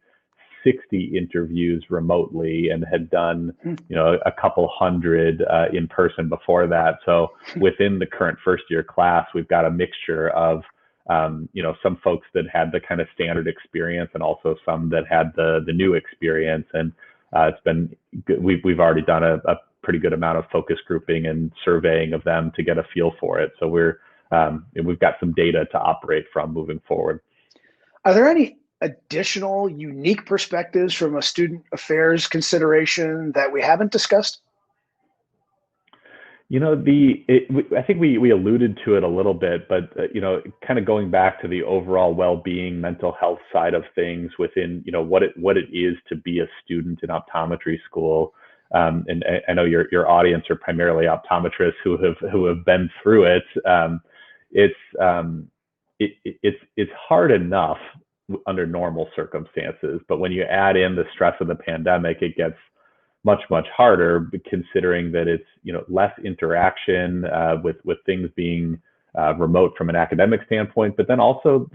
Speaker 6: 60 interviews remotely and had done, a couple hundred in person before that. So within the current first year class, we've got a mixture of some folks that had the kind of standard experience and also some that had the new experience. And it's been good. We've already done a pretty good amount of focus grouping and surveying of them to get a feel for it. So we've got some data to operate from moving forward.
Speaker 1: Are there any additional unique perspectives from a student affairs consideration that we haven't discussed?
Speaker 6: I think we alluded to it a little bit, but kind of going back to the overall well-being, mental health side of things within, what it is to be a student in optometry school. And I know your audience are primarily optometrists who have been through it. It's hard enough under normal circumstances, but when you add in the stress of the pandemic, it gets much harder, considering that it's less interaction with things being remote from an academic standpoint, but then also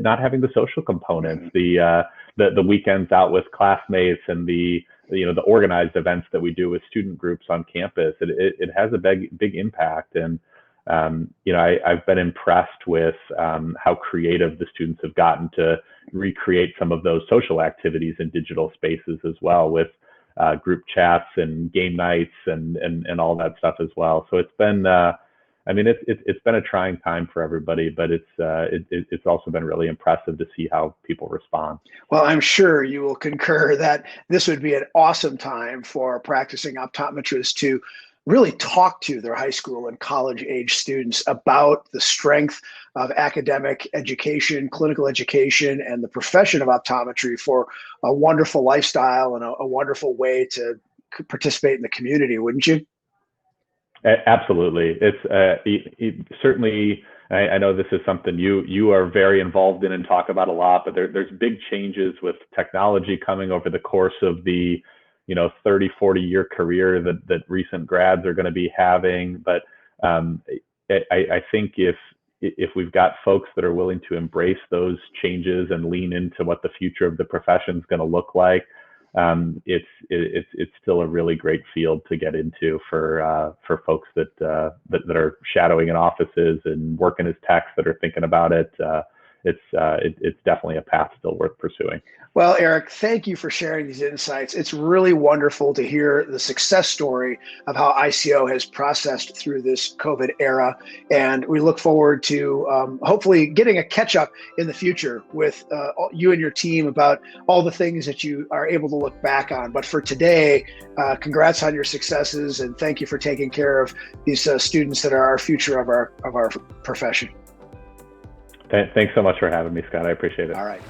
Speaker 6: not having the social components, the weekends out with classmates, and the organized events that we do with student groups on campus. It has a big impact, and I've been impressed with how creative the students have gotten to recreate some of those social activities in digital spaces as well, with group chats and game nights and all that stuff as well. So it's been, it's been a trying time for everybody, but it's also been really impressive to see how people respond. Well,
Speaker 1: I'm sure you will concur that this would be an awesome time for practicing optometrists to really talk to their high school and college age students about the strength of academic education, clinical education, and the profession of optometry for a wonderful lifestyle and a wonderful way to participate in the community, wouldn't you?
Speaker 6: Absolutely. It's certainly, I know this is something you are very involved in and talk about a lot, but there's big changes with technology coming over the course of the 30, 40 year career that recent grads are going to be having. But I think if we've got folks that are willing to embrace those changes and lean into what the future of the profession is going to look like, it's still a really great field to get into for folks that are shadowing in offices and working as techs that are thinking about it. It's definitely a path still worth pursuing.
Speaker 1: Well, Erik, thank you for sharing these insights. It's really wonderful to hear the success story of how ICO has processed through this COVID era. And we look forward to hopefully getting a catch up in the future with you and your team about all the things that you are able to look back on. But for today, congrats on your successes, and thank you for taking care of these students that are our future of our profession.
Speaker 6: Thanks so much for having me, Scott. I appreciate it.
Speaker 1: All right.